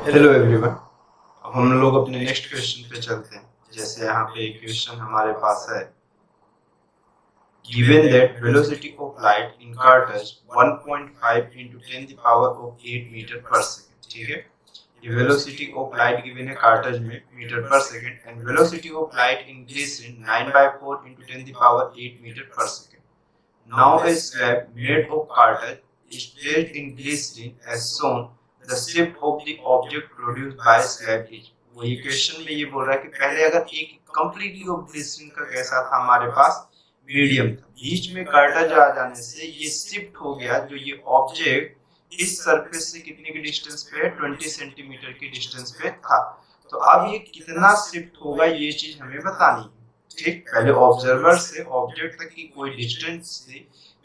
Hello everyone. अब हम लोग अपने नेक्स्ट क्वेश्चन पे चलते हैं। जैसे यहाँ पे एक क्वेश्चन हमारे पास है, given that velocity of light in car touch 1.5 into 10 the power of 8 metre पर सेकंड। ठीक है, ये वेलोसिटी ऑफ लाइट गिवन है कार टच में मीटर पर second, and velocity of light in glycerine 9/4 into 10 the power 8 metre पर second. Now a slab made of car touch is placed in glycerin as shown. The shape of the object produced by slab is। वही question में ये बोल रहा है कि पहले अगर एक कंप्लीटली ऑफ ग्लिसरीन का कैसा था हमारे पास मीडियम था, बीच में कार्टेज आ जाने से ये शिफ्ट हो गया, जो ये ऑब्जेक्ट इस सरफेस से कितने की डिस्टेंस पे है, 20 सेंटीमीटर की डिस्टेंस पे था। तो अब ये कितना शिफ्ट होगा ये चीज हमें बतानी है। ठीक, पहले ऑब्जर्वर से ऑब्जेक्ट तक की कोई डिस्टेंस से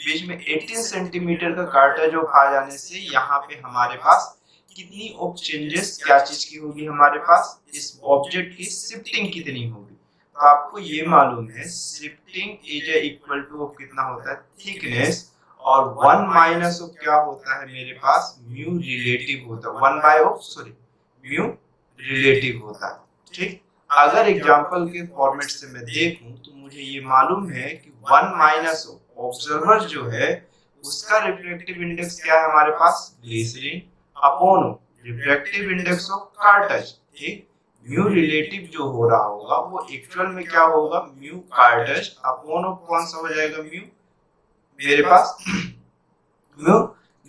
बीच में 18 सेंटीमीटर का कार्टेज ऑफ आ जाने से यहाँ पे हमारे पास कितनी ऑफ चेंजेस, क्या चीज की होगी, हमारे पास इस ऑब्जेक्ट की शिफ्टिंग कितनी होगी। तो आपको ये मालूम है शिफ्टिंग इज इक्वल टू कितना होता है, थिकनेस, और 1 माइनस ऑफ क्या होता है मेरे पास, म्यू रिलेटिव होता है, 1 बाय ऑफ म्यू रिलेटिव होता है। ठीक, अगर एग्जांपल के फॉर्मेट से मैं देखूं तो मुझे ये मालूम है कि 1 माइनस ऑफ ऑब्जर्वर जो है उसका रिफ्लेक्टिव इंडेक्स क्या है हमारे पास, glycerine, upon reflective index of car touch. ठीक, म्यू रिलेटिव जो हो रहा होगा वो एक्चुअल में क्या होगा, mu car touch upon of कौन सा हो जाएगा, म्यू मेरे पास म्यू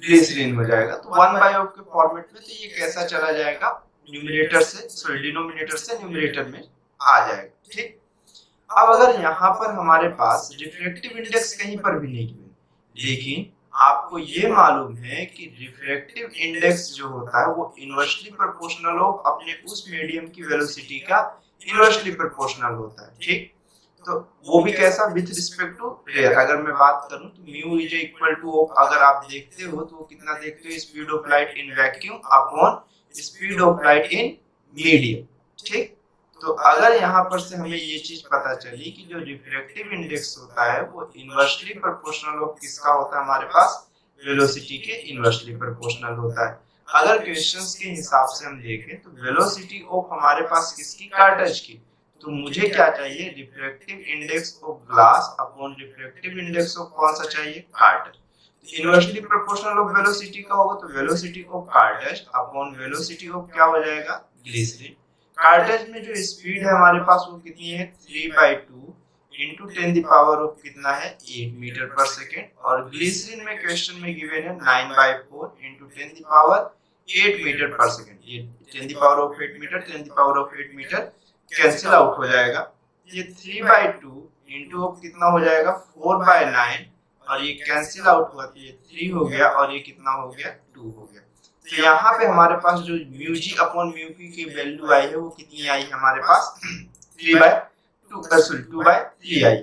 ग्लिसरीन हो जाएगा। तो 1 बाय ऑफ के फॉर्मेट में तो ये कैसा चला जाएगा, न्यूमरेटर से सॉरी डिनोमिनेटर से न्यूमरेटर में आ जाएगा। ठीक, अब अगर यहाँ पर हमारे पास रिफ्लेक्टिव इंडेक्स कहीं पर भी नहीं है, लेकिन आपको ये मालूम है कि रिफ्रैक्टिव इंडेक्स जो होता है वो इनवर्सली प्रोपोर्शनल ऑफ अपने उस मीडियम की वेलोसिटी का इनवर्सली प्रोपोर्शनल होता है। ठीक, तो वो भी कैसा, विथ रिस्पेक्ट टू रेयर। अगर मैं बात करूं तो म्यू इज इक्वल टू, अगर आप देखते हो तो कितना देखते हो, speed of light in vacuum upon speed of light in medium. ठीक, तो अगर यहाँ पर से हमें ये चीज पता चली कि जो रिफ्रैक्टिव इंडेक्स होता है वो इनवर्सली प्रोपोर्शनल ऑफ किसका होता है, हमारे पास वेलोसिटी के इनवर्सली प्रोपोर्शनल होता है। अगर क्वेश्चंस के हिसाब से हम देखें तो वेलोसिटी ऑफ हमारे पास किसकी, कार टच की, तो मुझे क्या चाहिए, refractive index of glass upon refractive index of कौन सा चाहिए, car touch. Inversely proportional of velocity का होगा तो velocity of car touch upon velocity of क्या हो जाएगा, ग्लिसरीन। कार्टेज में जो स्पीड है हमारे पास वो कितनी है, 3/2 इंटू 10 द पावर ऑफ कितना है, 8 मीटर पर सेकेंड, और ग्लिसरीन में क्वेश्चन में गिवन है 9/4 इंटू 10 द पावर 8 मीटर पर सेकेंड। ये 10 the power of 8 metre 10 the power of 8 metre cancel out हो जाएगा। ये 3/2 इंटू कितना हो जाएगा, 4/9, और ये कैंसिल आउट हुआ तो ये 3 हो गया और ये कितना हो गया, 2 हो गया। तो यहाँ पे हमारे पास जो mu G upon mu P की वैल्यू आई है वो कितनी आई हमारे पास, 2/3 आई।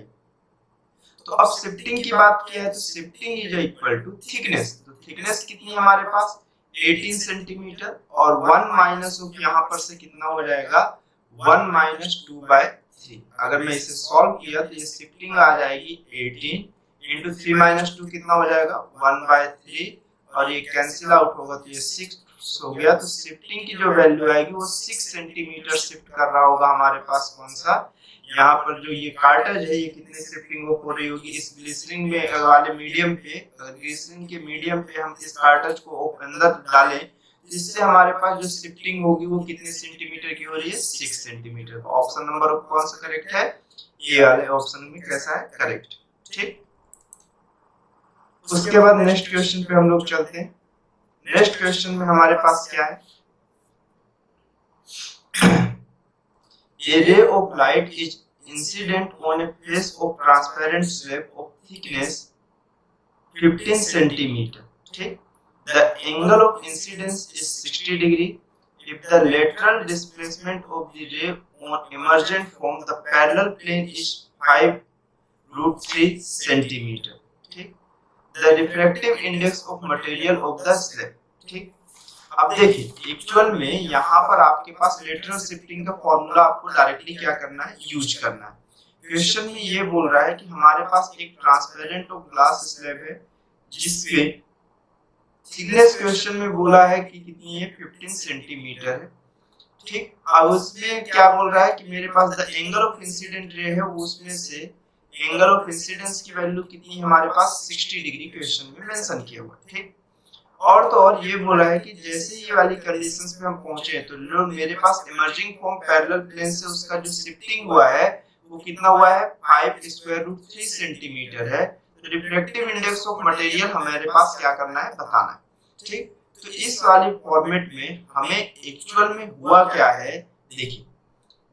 तो अब शिफ्टिंग की बात किया है तो shifting is equal to thickness. तो थिकनेस कितनी है हमारे पास, 18 सेंटीमीटर, और 1 माइनस ऑफ यहाँ पर से कितना हो जाएगा, 1 माइनस 2/3। अगर मैं इसे सॉल्व किया तो ये शिफ्टिंग आ जाएगी 18 इंटू 3 माइनस 2 कितना हो जाएगा, 1/3, और ये कैंसिल आउट होगा तो ये 6 हो गया। तो शिफ्टिंग की जो वैल्यू आएगी वो 6 सेंटीमीटर शिफ्ट कर रहा होगा हमारे पास कौन सा, यहाँ पर जो ये कार्टेज है ये कितने शिफ्टिंग हो रही होगी, इस ग्लिसरीन में वाले मीडियम पे, ग्लिसरीन के मीडियम पे हम इस कार्टेज को अंदर डालें, इससे हमारे पास जो शिफ्टिंग होगी वो कितने सेंटीमीटर की हो रही है, 6 सेंटीमीटर। ऑप्शन नंबर कौन सा करेक्ट है, ये वाले ऑप्शन में कैसा है, करेक्ट। ठीक, उसके बाद नेक्स्ट क्वेश्चन पे हम लोग चलते हैं। नेक्स्ट क्वेश्चन में हमारे पास क्या है, A ray of light is incident on a face of transparent slab of thickness 15 centimeter. ठीक, the angle of incidence is 60 degree if the lateral displacement of the ray on emergent from the parallel plane is 5√3 centimeter. ठीक, the refractive index of material of the slab. ठीक, अब देखिए actual में यहाँ पर आपके पास lateral shifting का formula आपको डायरेक्टली क्या करना है, यूज करना है। क्वेश्चन में ये बोल रहा है कि हमारे पास एक ट्रांसपेरेंट और ग्लास स्लैब है जिसपे थिकनेस क्वेश्चन में बोला है कि कितनी है 15 सेंटीमीटर है। ठीक, अब उसमें क्या बोल रहा है कि मेरे पास the angle of incident ray है, उसमें से एंगल ऑफ इंसिडेंस की वैल्यू कितनी है हमारे पास 60 डिग्री क्वेश्चन में मेंशन किया हुआ है। ठीक, और तो और ये बोला है कि जैसे ये वाली कंडीशंस पे हम पहुंचे तो लो मेरे पास इमर्जिंग फ्रॉम पैरेलल प्लेन से उसका जो शिफ्टिंग हुआ है वो कितना हुआ है 5 स्क्वायर रूट 3 सेंटीमीटर है। तो रिफ्लेक्टिव इंडेक्स ऑफ मटेरियल हमारे पास क्या करना है, बताना है। ठीक, तो इस वाली फॉर्मेट में हमें एक्चुअल में हुआ क्या है देखिए,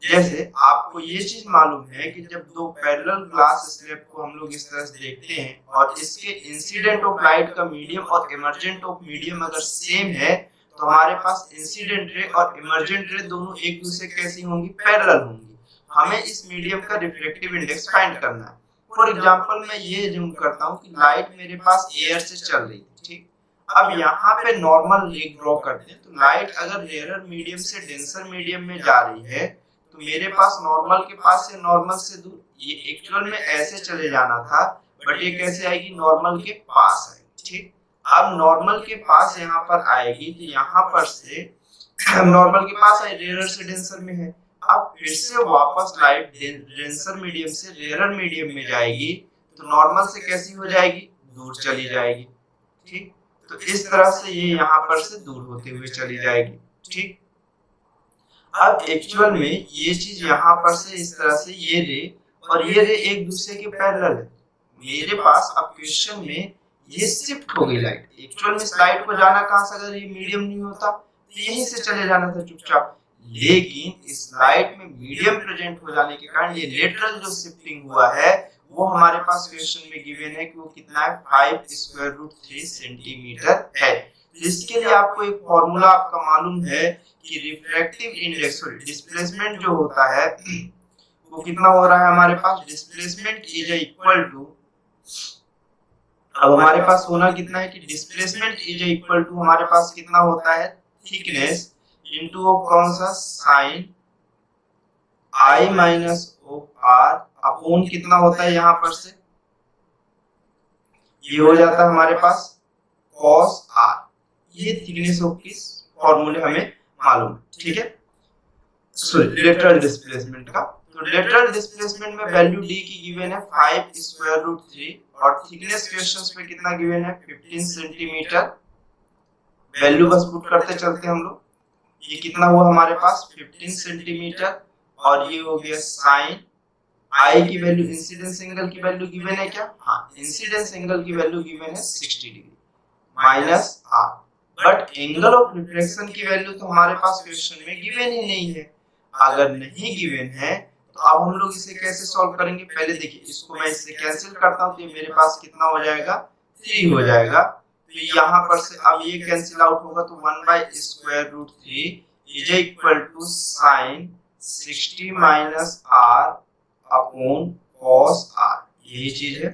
जैसे आपको ये चीज मालूम है कि जब दो पैरेलल ग्लास स्लैब को हम लोग इस तरह से देखते हैं और इसके इंसिडेंट ऑफ लाइट का मीडियम और इमर्जेंट ऑफ मीडियम अगर सेम है तो हमारे पास इंसिडेंट रे और इमर्जेंट रे दोनों एक दूसरे कैसी होंगी, पैरेलल होंगी। हमें इस मीडियम का रिफ्लेक्टिव इंडेक्स फाइंड करना है। फॉर एग्जांपल मैं ये अज्यूम करता हूँ कि लाइट मेरे पास एयर से चल रही थी। ठीक, अब यहाँ पे नॉर्मल एक ड्रॉ करते हैं, तो लाइट अगर रेयर मीडियम से डेंसर मीडियम में जा रही है तो मेरे पास नॉर्मल के पास से नॉर्मल से दूर, ये एक्चुअल में ऐसे चले जाना था बट ये कैसे आएगी, नॉर्मल के पास आएगी। ठीक, अब नॉर्मल के पास यहाँ पर आएगी तो यहाँ पर से नॉर्मल के पास आई, रेयर से डेंसर में है। अब फिर से वापस लाइट डेंसर मीडियम से रेयर मीडियम में जाएगी तो नॉर्मल से कैसी हो जाएगी, दूर चली जाएगी। ठीक, तो इस तरह से ये यहाँ पर से दूर होते हुए चली जाएगी। ठीक, अब एक्चुअल में ये चीज यहाँ पर से इस तरह से ये रे और ये रे एक दूसरे के पैरेलल है। मेरे पास अब क्वेश्चन में ये शिफ्ट हो गई लाइट। एक्चुअल में लाइट को जाना कहाँ से, अगर ये मीडियम नहीं होता तो यहीं से चले जाना था चुपचाप, लेकिन इस लाइट में मीडियम प्रेजेंट हो जाने के कारण ये लेटरल जो शिफ्टिंग हुआ है वो हमारे पास क्वेश्चन में गिवन है कि वो कितना है 5 स्क्वायर रूट 3 सेंटीमीटर है। इसके लिए आपको एक फॉर्मूला आपका मालूम है कि रिफ्रैक्टिव इंडेक्स सॉरी डिस्प्लेसमेंट जो होता है वो कितना हो रहा है हमारे पास, डिस्प्लेसमेंट इज इक्वल टू, अब हमारे पास होना कितना है कि डिस्प्लेसमेंट इज इक्वल टू हमारे पास कितना होता है थिकनेस इनटू कौन सा sine i minus of r upon कितना होता है यहाँ पर से, ये हो जाता है हमारे पास कॉस आर। ये थिकनेस ऑफ किस फॉर्मूले हमें मालूम है। ठीक है, सॉरी लेटरल डिस्प्लेसमेंट का, तो लेटरल डिस्प्लेसमेंट में वैल्यू डी की गिवन है 5 स्क्वायर रूट 3 और थिकनेस क्वेश्चंस पे कितना गिवन है 15 सेंटीमीटर। वैल्यू बस पुट करते चलते हम लोग, ये कितना हुआ हमारे पास 15 सेंटीमीटर और ये हो गया साइन आई की वैल्यू, इंसिडेंस एंगल की वैल्यू गिवन है क्या, हाँ इंसिडेंस एंगल की वैल्यू गिवन है 60 degree minus r, but angle of reflection की वैल्यू तो हमारे पास क्वेश्चन में गिवन ही नहीं है। अगर नहीं गिवन है तो अब हम लोग इसे कैसे सॉल्व करेंगे, पहले देखिए इसको मैं इससे कैंसिल करता हूं तो ये मेरे पास कितना हो जाएगा 3 हो जाएगा। तो यहाँ पर से अब ये कैंसिल आउट होगा तो 1 by square root 3 is equal to sine 60 minus r upon cos r, यही चीज है।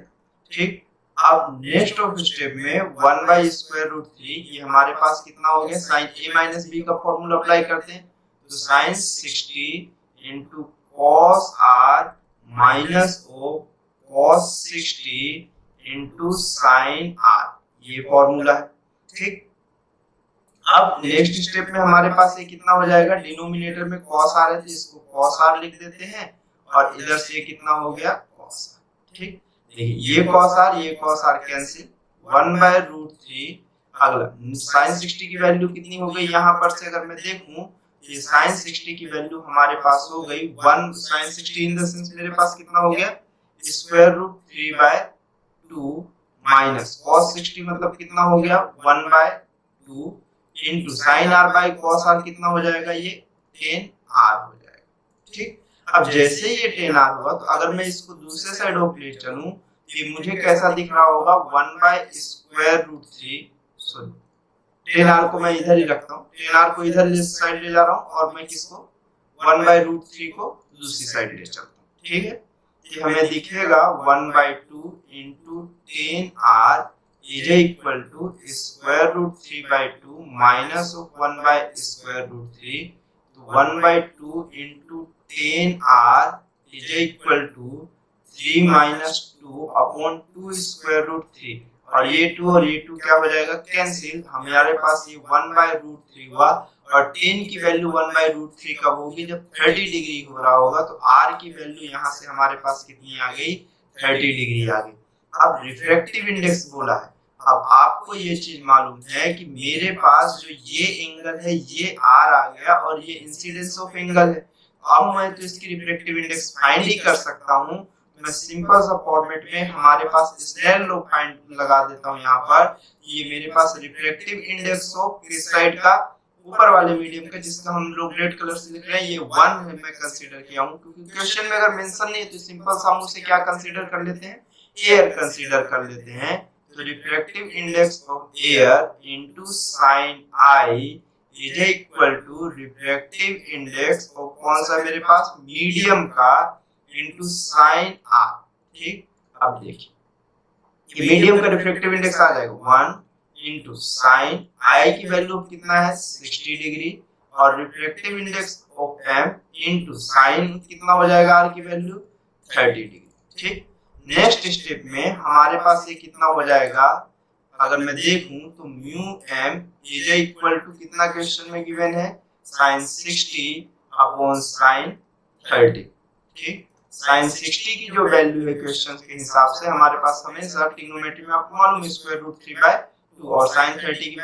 ठीक, अब नेक्स्ट ऑफ स्टेप में 1 बाय स्क्वायर रूट 3 ये हमारे पास कितना हो गया, साइन a माइनस b का फॉर्मूला अप्लाई करते हैं तो sine 60 into cos r minus o cos 60 into sine r, ये फॉर्मूला है। ठीक, अब नेक्स्ट स्टेप में हमारे पास ये कितना हो जाएगा, डिनोमिनेटर में cos r है तो इसको cos r लिख देते हैं और इधर से कितना हो गया cos r। ठीक, देखिए ये cos r कैंसिल, 1 बाय रूट 3, अगला sin 60 की वैल्यू कितनी हो गई, यहाँ पर से अगर मैं देखूं ये sin 60 की वैल्यू हमारे पास हो गई 1 sin 60 इन द सेंस मेरे पास कितना हो गया square root 3 by 2 minus cos 60 मतलब कितना हो गया 1 by 2 into sin r by cos r कितना हो जाएगा, ये 10r हो जाएगा। ठीक, अब जैसे ये 10r हुआ तो अगर मैं इसको दूसरे साइड ऑफ ले चलूं तो ये मुझे कैसा दिख रहा होगा 1 by square root 3, sorry 10r को मैं इधर ही रखता हूँ, 10r को इधर इस साइड ले जा रहा हूँ और मैं किसको 1 बाय रूट 3 को दूसरी साइड ले चलता हूँ। ठीक है, ये हमें दिखेगा 1 by 2 into 10r is equal to square root 3 by 2 minus of 1 by square root 3, तो 1 by 2 into 10r is equal to 3 minus 2 upon 2 square root 3। और ये 2 और ये 2 क्या हो जाएगा कैंसिल, हमारे पास ये 1/√3 हुआ। और 10 की वैल्यू 1/√3 कब होगी, जब 30 डिग्री हो रहा होगा। तो r की वैल्यू यहाँ से हमारे पास कितनी आ गई, 30 डिग्री आ गई। अब रिफ्रैक्टिव इंडेक्स बोला है। अब आपको ये चीज मालूम है कि मेरे पास जो ये एंगल है ये r आ गया और ये इंसिडेंस ऑफ एंगल है। अब मैं तो इसकी रिफ्रैक्टिव इंडेक्स फाइंड ही कर सकता हूँ। मैं सिंपल सा फॉर्मेट में हमारे पास स्नेल लॉ फाइंड लगा देता हूँ यहाँ पर। ये मेरे पास रिफ्रैक्टिव इंडेक्स ऑफ किस साइड का, ऊपर वाले मीडियम का, जिसका हम लोग रेड कलर से लिख रहे हैं, ये 1 है मैं कंसीडर किया हूँ, क्योंकि क्वेश्चन में अगर मेंशन नहीं है तो सिंपल सा हम उसे क्या कंसीडर कर लेते हैं, एयर कंसीडर कर लेते हैं। तो refractive index of air into sine i is equal to refractive index of कौन सा मेरे पास, मीडियम का, इनटू साइन आर। ठीक, अब देखिए ये मीडियम का रिफ्रैक्टिव इंडेक्स आ जाएगा 1 इनटू साइन आई की वैल्यू कितना है 60 डिग्री, और refractive index of M into sine कितना हो जाएगा आर की वैल्यू 30 डिग्री। ठीक, नेक्स्ट स्टेप में हमारे पास ये कितना हो जाएगा, अगर मैं देखूं तो mu M is equal to कितना क्वेश्चन में गिवन है, साइन 60 अपॉन साइन 30। ठीक, साइन 60 की जो वैल्यू है क्वेश्चन के हिसाब से हमारे पास हमेशा ट्रिग्नोमेट्री में आपको मालूम है √3/2, और साइन 30 की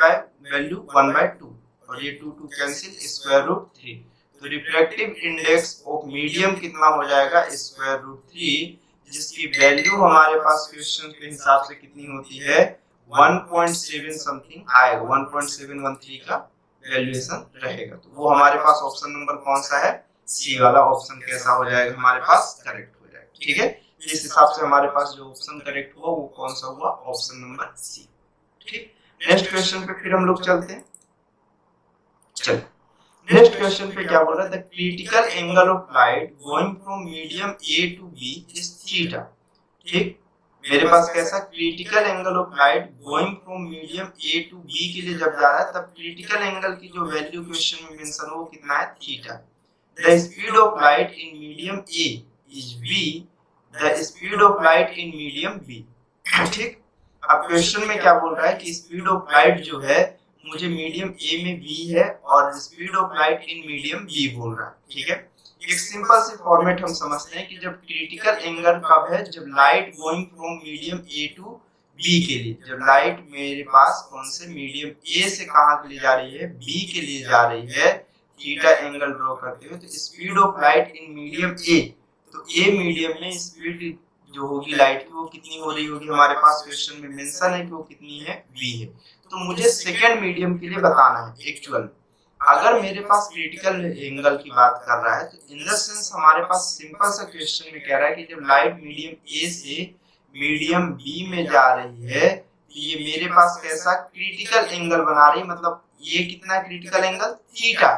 वैल्यू 1/2, और ये 2 2 कैंसिल, √3। तो रिफ्रैक्टिव इंडेक्स ऑफ मीडियम कितना हो जाएगा, √3, जिसकी वैल्यू हमारे पास क्वेश्चन के हिसाब से कितनी होती है 1.7 समथिंग आएगा, 1.713 का वैल्यूएशन रहेगा। तो वो हमारे पास ऑप्शन नंबर कौन सा है, सी वाला ऑप्शन कैसा हो जाएगा हमारे पास, करेक्ट हो जाएगा। ठीक है, इस हिसाब से हमारे पास जो ऑप्शन करेक्ट हुआ वो कौन सा हुआ, ऑप्शन नंबर सी। ठीक, नेक्स्ट क्वेश्चन पे फिर हम लोग चलते हैं। चलो नेक्स्ट क्वेश्चन पे क्या बोल रहा है, the critical angle of light going from medium A to B is theta. ठीक, मेरे पास कैसा critical angle of light going from medium A to B के लिए जब जा रहा है, तब क्रिटिकल एंगल की जो वैल्यू क्वेश्चन में मेंशन हो वो कितना है, theta. The speed of light in medium A is v, the speed of light in medium b। ठीक, अब क्वेश्चन में क्या बोल रहा है कि स्पीड ऑफ लाइट जो है मुझे मीडियम ए में v है और speed of light in medium b बोल रहा है। ठीक है, एक सिंपल सी फॉर्मेट हम समझते हैं कि जब क्रिटिकल एंगल कब है, जब light going from medium A to B के लिए, जब लाइट मेरे पास कौन से मीडियम ए से कहां के लिए जा रही है, बी के लिए जा रही है, थीटा एंगल ड्रॉ करते हुए। तो speed of light in medium ए, तो ए मीडियम में स्पीड जो होगी लाइट की वो कितनी हो रही होगी, हमारे पास क्वेश्चन में मेंशन है कि वो कितनी है, v है। तो मुझे सेकंड मीडियम के लिए बताना है एक्चुअल। अगर मेरे पास क्रिटिकल एंगल की बात कर रहा है तो इन द सेंस हमारे पास सिंपल सा क्वेश्चन में कह रहा है कि जब लाइट मीडियम ए से मीडियम बी में जा रही है तो ये मेरे पास कैसा क्रिटिकल एंगल बना रही है, मतलब ये कितना क्रिटिकल एंगल, थीटा।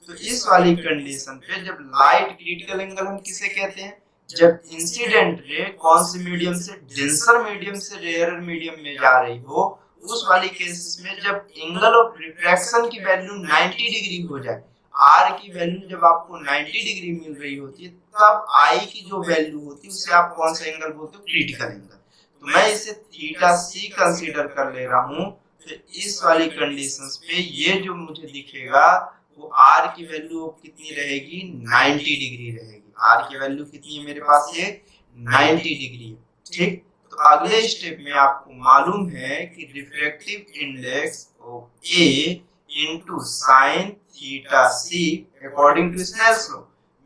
तो इस वाली कंडीशन पे जब लाइट क्रिटिकल एंगल हम किसे कहते हैं, जब इंसिडेंट रे कौन से मीडियम से, डेंसर मीडियम से रेयरर मीडियम में जा रही हो, उस वाली केसेस में जब एंगल ऑफ रिफ्रैक्शन की वैल्यू 90 डिग्री हो जाए, r की वैल्यू जब आपको 90 डिग्री मिल रही होती है, तब i की जो वैल्यू होती है उसे आप कौन सा एंगल बोलते हो, क्रिटिकल एंगल। तो मैं इसे थीटा c कंसीडर कर ले रहा हूं। तो इस वाली कंडीशंस पे ये जो मुझे दिखेगा वो r की वैल्यू कितनी रहेगी, 90 डिग्री रहेगी। r की वैल्यू कितनी है मेरे पास, ये 90 डिग्री है। ठीक, तो अगले स्टेप में आपको मालूम है कि refractive index of A into sin theta c according to Snell's law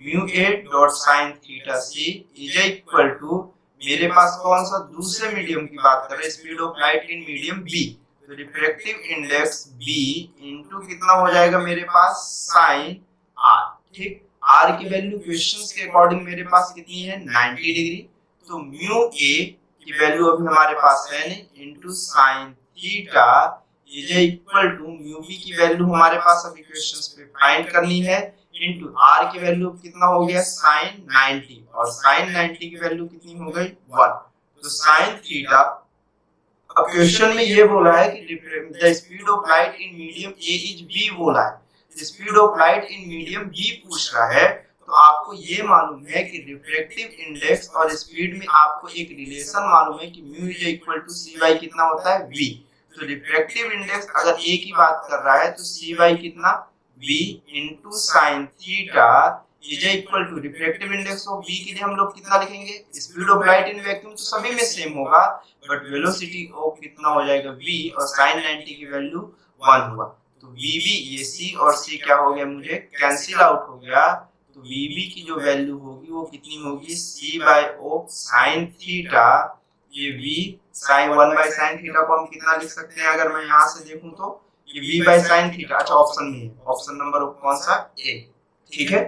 mu A dot sin theta c is equal to, मेरे पास कौन सा दूसरे मीडियम की बात कर रहे हैं, speed of light in medium B। तो रिफ्रैक्टिव इंडेक्स B इनटू कितना हो जाएगा मेरे पास, sin r। ठीक, r की वैल्यू क्वेश्चंस के अकॉर्डिंग मेरे पास कितनी है, 90 डिग्री। तो म्यू A की वैल्यू अभी हमारे पास है नहीं, into sin theta is equal to mu b की वैल्यू हमारे पास अभी क्वेश्चंस पे फाइंड करनी है, इनटू r की वैल्यू कितना हो गया, sin 90, और sin 90 की वैल्यू कितनी हो गई, 1। तो sin थीटा, अब क्वेश्चन में ये बोला है कि the speed of light in medium a is v बोला है, speed of light in medium b पूछ रहा है। तो तो आपको ये मालूम है कि रिफ्रैक्टिव इंडेक्स और स्पीड में आपको एक रिलेशन मालूम है कि mu is equal to C by कितना होता है वी। तो रिफ्रैक्टिव इंडेक्स अगर ए की बात कर रहा है तो सी बाई कितना v into sine theta is equal to refractive index of v के लिए हम लोग कितना लिखेंगे, speed of light in vacuum तो सभी में सेम होगा, बट वेलोसिटी ऑफ कितना हो जाएगा v और sin 90 की वैल्यू 1 हुआ। तो vb ये c और c क्या हो गया, मुझे कैंसिल आउट हो गया। तो vb की जो वैल्यू होगी वो कितनी होगी, c by of sin theta, ये v sin 1 by sin theta को हम कितना लिख सकते हैं, अगर मैं यहाँ से देखूं तो ये v बाय sin थीटा, अच्छा ऑप्शन में है, ऑप्शन नंबर कौन सा ए, ठीक है।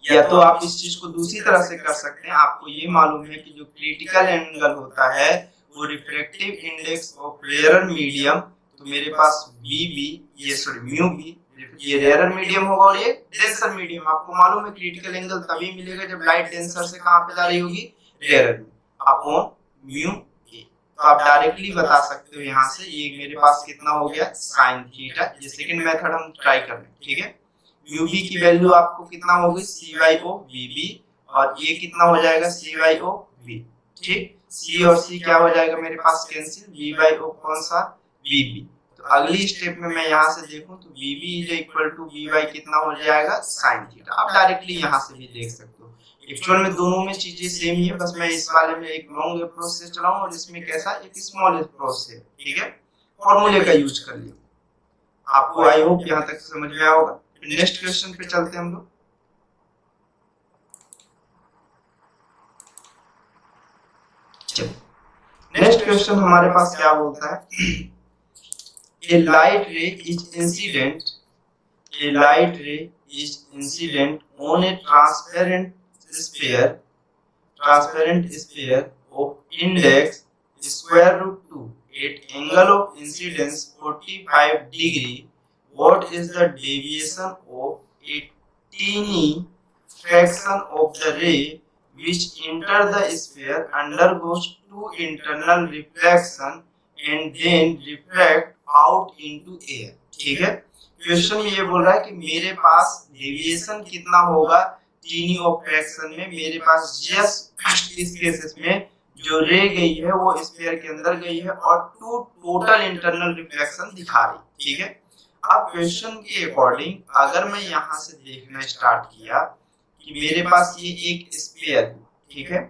या तो आप इस चीज को दूसरी तरह से कर सकते हैं, आपको ये मालूम है कि जो क्रिटिकल एंगल होता है वो refractive index of rare medium, तो मेरे पास vb ये सॉरी म्यू b ये रेयर मीडियम होगा और ये डेंसर मीडियम। आपको मालूम है क्रिटिकल एंगल तभी मिलेगा जब लाइट डेंसर से कहां पे जा रही होगी, रेयर में, अपॉन म्यू a। तो आप डायरेक्टली बता सकते हो यहाँ से, ये मेरे पास कितना हो गया sin थीटा, ये सेकंड मेथड हम ट्राई कर रहे हैं, ठीक है। म्यू b की वैल्यू आपको कितना होगी c बाई ओ vb और ये कितना हो जाएगा c बाई ओ v, ठीक। c और c क्या हो जाएगा मेरे पास कैंसिल, v बाई ओ कौन सा vb। तो अगली स्टेप में मैं यहाँ से देखूं तो vb is equal to v by कितना हो जाएगा sin थीटा। आप डायरेक्टली यहाँ से भी देख सकते हो, एक्चुअल में दोनों में चीजें सेम ही है, बस मैं इस वाले में एक लॉन्ग अप्रोच से चलाऊं और इसमें कैसा एक स्मॉल अप्रोच से, ठीक है, फॉर्मूले का यूज कर लिया। आपको आई होप यहाँ तक समझ में आया होगा। नेक्स्ट क्वेश्चन पे चलते हैं हम लोग। नेक्स्ट क्वेश्चन हमारे पास क्या बोलता है, a light ray is incident, a light ray is incident on a transparent sphere of index square root 2 at angle of incidence 45 degree. What is the deviation of a teeny fraction of the ray which enter the sphere, undergoes two internal reflection and then refract out into air, ठीक है। Question में ये बोल रहा है कि मेरे पास deviation कितना होगा टीनी ऑफ फ्रैक्शन में, मेरे पास जस्ट इस केसेस में जो रे गई है वो स्फीयर के अंदर गई है और टू टोटल इंटरनल रिफ्लेक्शन दिखा रही, ठीक है। अब क्वेश्चन के अकॉर्डिंग अगर मैं यहाँ से देखना स्टार्ट किया कि मेरे पास ये एक स्फीयर है, ठीक है,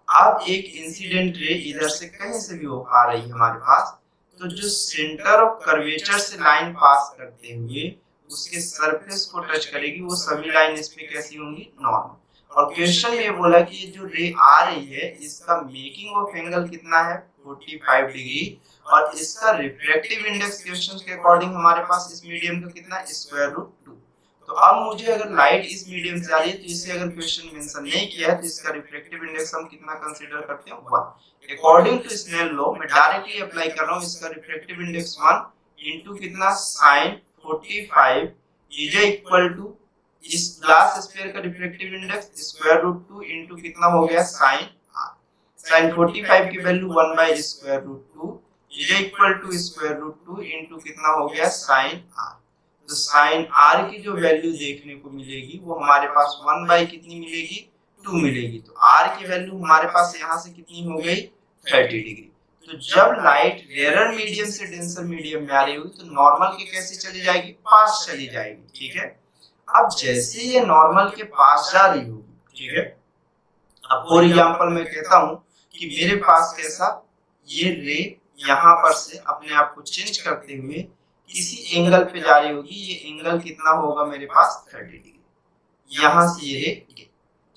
अब एक इंसिडेंट रे इधर से कहीं से भी हो आ रही है हमारे पास, तो जो सेंटर ऑफ कर्वेचर से लाइन पास करते हुए उसके सरफेस को टच करेगी वो सभी लाइन इस पे कैसी होंगी, नॉर्मल। और क्वेश्चन ये बोला कि ये जो रे आ रही है इसका मेकिंग ऑफ एंगल कितना है 45 डिग्री और इसका रिफ्रैक्टिव इंडेक्स क्वेश्चन के अकॉर्डिंग हमारे पास इस मीडियम का कितना स्क्वायर रूट 2। तो अब मुझे अगर लाइट इस मीडियम से आ रही है तो इसे अगर क्वेश्चन मेंशन नहीं किया है तो इसका रिफ्रैक्टिव इंडेक्स हम कितना कंसीडर करते हैं 1। अकॉर्डिंग टू स्नेल लॉ मैं डायरेक्टली अप्लाई कर रहा हूं, इसका रिफ्रैक्टिव इंडेक्स 1 इनटू कितना sin 45 इज इक्वल टू इस ग्लास स्फीयर का refractive index square root 2 into कितना हो गया sin r। sin 45 की value 1 by square root 2 is equal to square root 2 into कितना हो गया sin r। तो sin r की जो वैल्यू देखने को मिलेगी वो हमारे पास 1 बाय कितनी मिलेगी 2 मिलेगी। तो r की वैल्यू हमारे पास यहाँ से कितनी हो गई 30 डिग्री। तो जब लाइट रेयर मीडियम से डेंसर मीडियम में आ रही होगी तो नॉर्मल के कैसे चली जाएगी, पास चली जाएगी, ठीक है। अब जैसे ये नॉर्मल के पास जा रही होगी, ठीक है, अब फॉर एग्जांपल मैं कहता हूं कि मेरे पास कैसा ये रे यहाँ पर से अपने आप को चेंज करते हुए किसी एंगल पे जा रही होगी, ये एंगल कितना होगा मेरे पास 30 डिग्री, यहाँ से ये रे,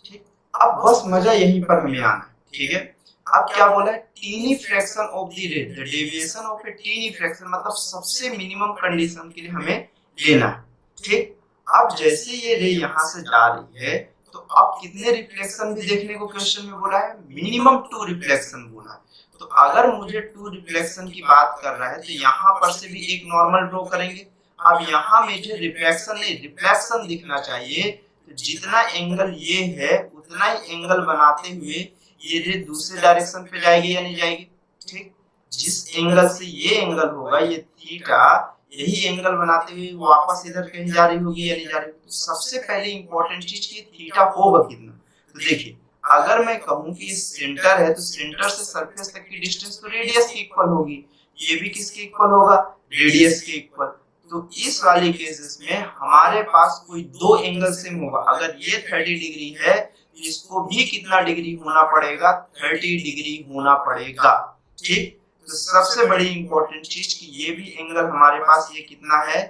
ठीक। अब बस मजा यहीं पर हमें आना है, ठीक है। अब क्या बोला है, tiny fraction of the ray, the deviation of a tiny fraction, मतलब सबसे मिनिमम कंडीशन के लिए हमें लेना है, ठीक। अब जैसे ये रे यहाँ से जा रही है तो अब कितने रिफ्लेक्शन भी देखने को क्वेश्चन में बोला है, मिनिमम 2 रिफ्लेक्शन बोला है। तो अगर मुझे 2 रिफ्लेक्शन की बात कर रहा है तो यहाँ पर से भी एक नॉर्मल ड्रॉ करेंगे। अब यहाँ मुझे रिफ्लेक्शन नहीं रिफ्लेक्शन दिखना चाहिए, तो जितना एंगल ये है उतना ही एंगल बनाते हुए ये रे दूसरे डायरेक्शन पे जाएगी या नहीं जाएगी, ठीक। जिस एंगल से ये एंगल होगा ये थीटा, यही एंगल बनाते हुए वापस इधर कहीं जा रही होगी या नहीं जा रही होगी। तो सबसे पहले इंपॉर्टेंट चीज कि थीटा होगा कितना। तो देखिए अगर मैं कहूं कि सेंटर है तो सेंटर से सरफेस तक की डिस्टेंस तो रेडियस की इक्वल होगी, ये भी किसके इक्वल होगा, रेडियस के इक्वल। तो इस वाले केसेस में हमारे पास कोई दो एंगल सेम होगा। अगर ये 30 डिग्री है तो इसको भी कितना डिग्री होना पड़ेगा, 30 डिग्री होना पड़ेगा। ठीक, तो सबसे बड़ी इंपॉर्टेंट चीज कि ये भी एंगल हमारे पास ये कितना है,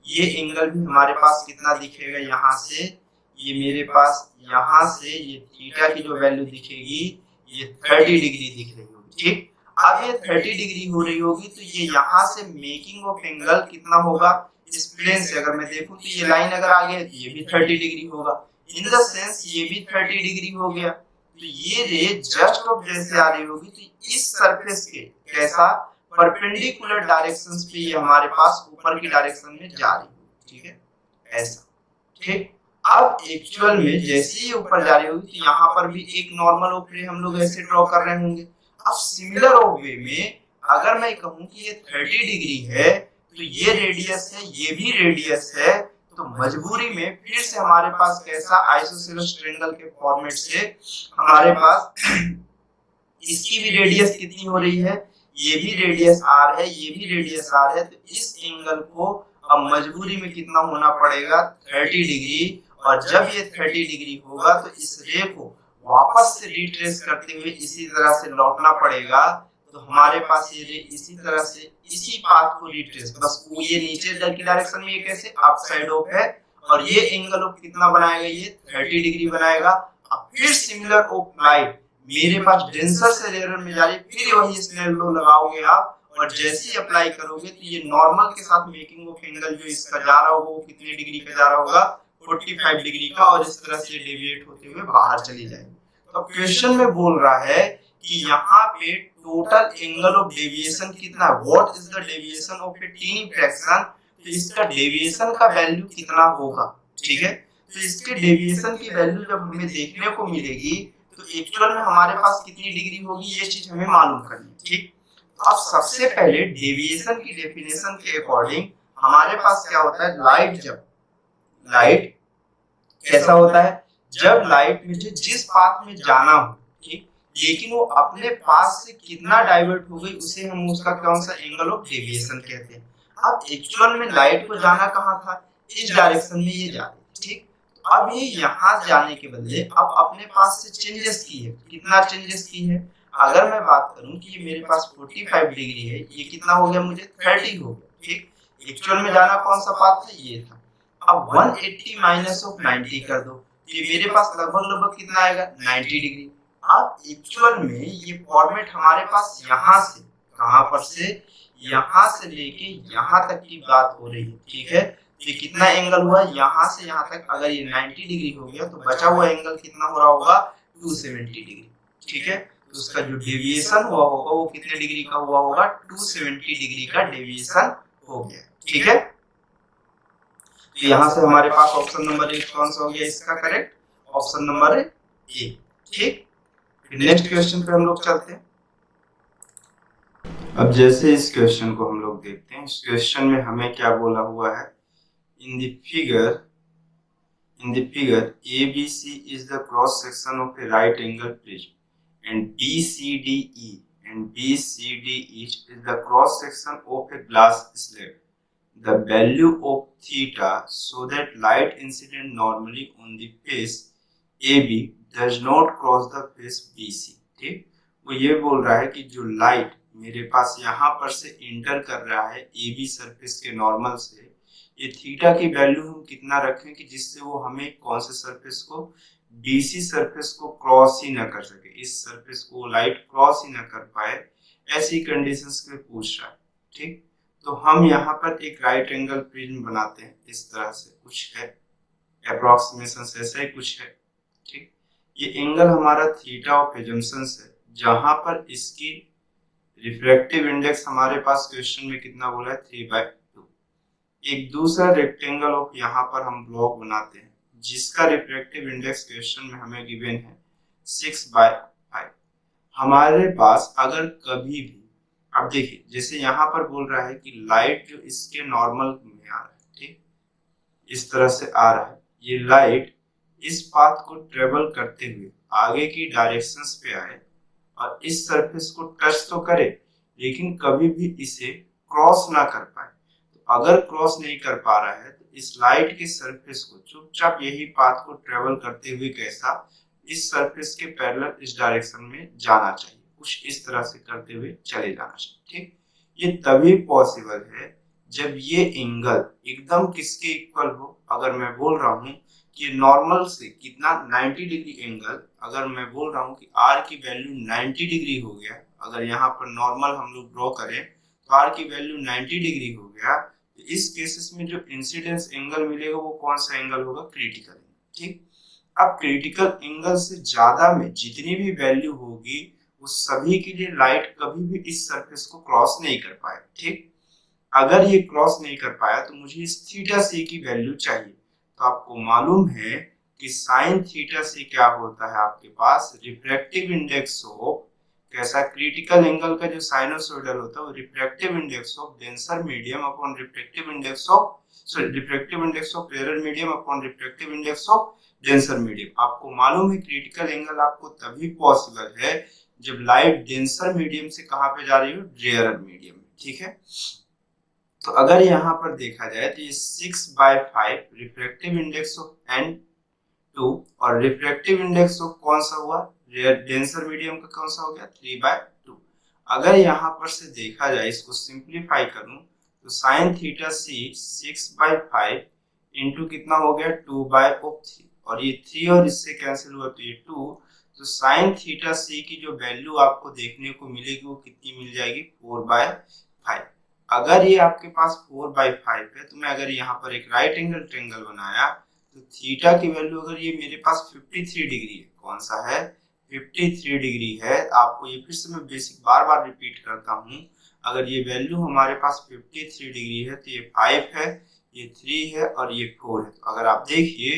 ये एंगल भी हमारे पास कितना दिखेगा, यहाँ से ये मेरे पास यहाँ से ये थीटा की जो वैल्यू दिखेगी ये 30 डिग्री दिख रही होगी। ठीक, अब ये 30 डिग्री हो रही होगी तो ये यहाँ से मेकिंग ऑफ एंगल कितना होगा, इस प्लेन से अगर मैं देखूं तो ये लाइन अगर आगे है तो ये भी 30 डिग्री होगा, इन द सेंस ये भी 30 डिग्री हो गया। तो ये रे जस्ट ऑफ जैसे आ रही होगी तो इस सरफेस के कैसा परपेंडिकुलर डायरेक्शंस पे ये हमारे पास ऊपर की डायरेक्शन में जा रही होगी। ठीक है, ऐसा। ठीक, अब एक्चुअल में जैसे ही ऊपर जा रही होगी तो यहाँ पर भी एक नॉर्मल ऑफ रे हम लोग ऐसे ड्रॉ कर रहे होंगे। अब सिमिलर ऑफ वे में अगर मैं कहूँ कि ये 30 डिग्री है तो ये रेडियस है, ये भी रेडियस है, तो मजबूरी में फिर से हमारे पास कैसा आइसोसेलेस ट्रायंगल के फॉर्मेट से हमारे पास इसकी भी रेडियस कितनी हो रही है, ये भी रेडियस r है, ये भी रेडियस r है। तो इस एंगल को अब मजबूरी में कितना होना पड़ेगा, 30 डिग्री। और जब ये 30 डिग्री होगा तो इस रे को वापस से रिट्रेस करते हुए इसी तरह से लौटना पड़ेगा। तो हमारे पास ये रे इसी तरह से इसी पाथ को रिट्रेस, बस वो ये नीचे की डायरेक्शन में ये कैसे अप साइड ऑफ है और ये एंगल ऑफ कितना बनाएगा, ये 30 डिग्री बनाएगा। अब फिर सिमिलर ऑफ लाइट मेरे पास डेंसर से रेयर में जा रही, फिर वही स्नेल लॉ लगाओगे आप और जैसे ही अप्लाई करोगे तो ये नॉर्मल के साथ मेकिंग ऑफ एंगल जो इसका जा रहा होगा वो कितने डिग्री का जा रहा होगा, 45 डिग्री का, और इस तरह से डेविएट होते हुए बाहर चली जाएगी। तो क्वेश्चन में बोल रहा है कि यहाँ पे टोटल एंगल ऑफ डेविएशन कितना है, what is the deviation of a tiny fraction. तो इसका डेविएशन का वैल्यू कितना होगा। ठीक है, तो इसके डेविएशन की वैल्यू जब हमें देखने को मिलेगी तो एक्चुअल में हमारे पास कितनी डिग्री होगी ये चीज हमें मालूम करनी है। ठीक, अब सबसे पहले डेविएशन की डेफिनेशन के अकॉर्डिंग हमारे पास क्या होता है, लाइट कैसा होता है, जब लाइट मुझे जिस पाथ में जाना हो, ठीक, लेकिन वो अपने पास से कितना डाइवर्ट हो गई उसे हम उसका कौन सा एंगल ऑफ डेविएशन कहते हैं। अब एक्चुअल में लाइट को जाना कहाँ था, इस डायरेक्शन में ये जा रही है। ठीक, अब ये यहाँ जाने के बदले अब अपने पास से चेंजेस की है, कितना चेंजेस की है। अगर मैं बात करूं कि ये मेरे पास 45 डिग्री है, ये कितना हो गया मुझे 30 हो गया। ठीक, एक्चुअल में जाना कौन सा पाथ था, ये था। अब 180 माइनस ऑफ 90 कर दो, ये मेरे पास लगभग कितना आएगा, 90 डिग्री। अब एक्चुअल में ये फॉर्मेट हमारे पास यहाँ से कहाँ पर से, यहाँ से लेके यहाँ तक की बात हो रही है। ठीक है, ये कितना एंगल हुआ, यहाँ से यहाँ तक अगर ये 90 डिग्री हो गया तो बचा हुआ एंगल कितना हो रहा होगा, 270 डिग्री। ठीक है, तो उसका जो डेविएशन हुआ होगा वो कितने डिग्री का हुआ होगा, 270 डिग्री का डेविएशन हो गया। ठीक है, तो यहाँ से हमारे पास ऑप्शन नंबर 1 कौन सा हो गया इसका करेक्ट, ऑप्शन नंबर ए। ठीक, नेक्स्ट क्वेश्चन पे हम लोग चलते हैं। अब जैसे इस क्वेश्चन को हम लोग देखते हैं, इस क्वेश्चन में हमें क्या बोला हुआ है, in the figure ABC is the cross section of a right angle prism and BCDE is the cross section of a glass slab. The value of theta so that light incident normally on the face AB does not cross the face BC. ठीक, वो ये बोल रहा है कि जो light मेरे पास यहाँ पर से इंटर कर रहा है AB सरफेस के नॉर्मल से, ये थीटा की वैल्यू हम कितना रखें कि जिससे वो हमें कौन से सरफेस को, BC सरफेस को क्रॉस ही ना कर सके, इस सरफेस को लाइट क्रॉस ही ना कर पाए, ऐसी कंडीशंस के पूछ रहा है। ठीक, तो हम यहाँ पर एक राइट एंगल प्रिज्म बनाते हैं, इस तरह से कुछ है, अप्रोक्सीमेशन ऐसा ही कुछ है। ठीक, ये एंगल हमारा थीटा ऑफ एजम्पशन है, जहां पर इसकी रिफ्रैक्टिव इंडेक्स हमारे पास क्वेश्चन में कितना बोला है, 3/2। एक दूसरा रेक्टेंगल ऑफ यहाँ पर हम ब्लॉक बनाते हैं जिसका रिफ्रैक्टिव इंडेक्स क्वेश्चन में हमें गिवन है 6/5। हमारे पास अगर कभी भी अब देखिए जैसे यहाँ पर बोल रहा है कि लाइट जो इसके नॉर्मल में आ रहा है, ठीक, इस तरह से आ रहा है, ये लाइट इस पाथ को ट्रेवल करते हुए आगे की डायरेक्शंस पे आए और इस सरफेस को टच तो करे लेकिन कभी भी इसे क्रॉस ना कर पाए। तो अगर क्रॉस नहीं कर पा रहा है तो इस लाइट के सरफेस को चुपचाप यही पाथ को ट्रेवल करते हुए कैसा इस सरफेस के पैरेलल इस डायरेक्शन में जाना चाहिए, कुछ इस तरह से करते हुए चले जाना चाहिए। ठीक, ये तभी पॉसिबल है जब ये एंगल एकदम किसके इक्वल हो। अगर मैं बोल रहा हूँ कि नॉर्मल से कितना 90 डिग्री एंगल, अगर मैं बोल रहा हूँ कि आर की वैल्यू 90 डिग्री हो गया, अगर यहाँ पर नॉर्मल हम लोग ड्रॉ करें तो आर की वैल्यू 90 डिग्री हो गया, तो इस केसेस में जो इंसिडेंस एंगल मिलेगा वो कौन सा एंगल होगा, क्रिटिकल एंगल। ठीक, अब क्रिटिकल एंगल से ज्यादा में जितनी भी वैल्यू होगी उस सभी के लिए लाइट कभी भी इस सरफेस को क्रॉस नहीं कर पाए। ठीक, अगर ये क्रॉस नहीं कर पाया तो मुझे इस थीटा सी की वैल्यू चाहिए। तो आपको मालूम है कि साइन थीटा सी क्या होता है, आपके पास रिफ्रैक्टिव इंडेक्स ऑफ कैसा क्रिटिकल एंगल का जो साइनोसॉइडल होता है वो refractive index of denser medium upon refractive index of refractive index of rare medium upon refractive index of denser medium. आपको मालूम है क्रिटिकल एंगल आपको तभी पॉसिबल है जब लाइट डेंसर मीडियम से कहां पे जा रही हो, रेयर मीडियम में। ठीक है, तो अगर यहाँ पर देखा जाए तो ये 6/5 रिफ्रैक्टिव इंडेक्स ऑफ N2 और रिफ्रैक्टिव इंडेक्स ऑफ कौन सा हुआ, डेंसर मीडियम का कौन सा हो गया, 3/2। अगर यहाँ पर से देखा जाए, इसको सिंप्लीफाई करूं तो साइन थीटा सी 6/5 इंटू कितना हो गया 2/3, और ये 3 और इससे कैंसिल हुआ तो ये 2। तो साइन थीटा सी की जो वैल्यू आपको देखने को मिलेगी वो कितनी मिल जाएगी, 4/5। अगर ये आपके पास 4/5 है तो मैं अगर यहाँ पर एक राइट एंगल ट्रायंगल बनाया तो थीटा की वैल्यू अगर ये मेरे पास 53 डिग्री है, कौन सा है, 53 डिग्री है। आपको ये फिर से मैं बेसिक बार बार रिपीट करता हूँ, अगर ये वैल्यू हमारे पास 53 डिग्री है तो ये 5 है, ये 3 है और ये 4 है। तो अगर आप देखिए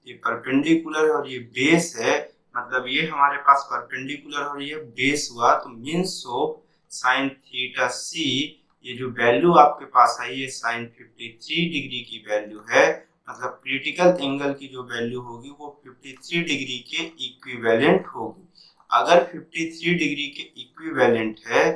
ये परपेंडिकुलर और ये बेस है, मतलब ये हमारे पास परपेंडिकुलर और ये बेस हुआ, तो मीन्स ऑफ साइन थीटा सी ये जो वैल्यू आपके पास आई है साइन 53 डिग्री की वैल्यू है, मतलब क्रिटिकल एंगल की जो वैल्यू होगी वो 53 डिग्री के इक्विवेलेंट होगी। अगर 53 डिग्री के इक्विवेलेंट है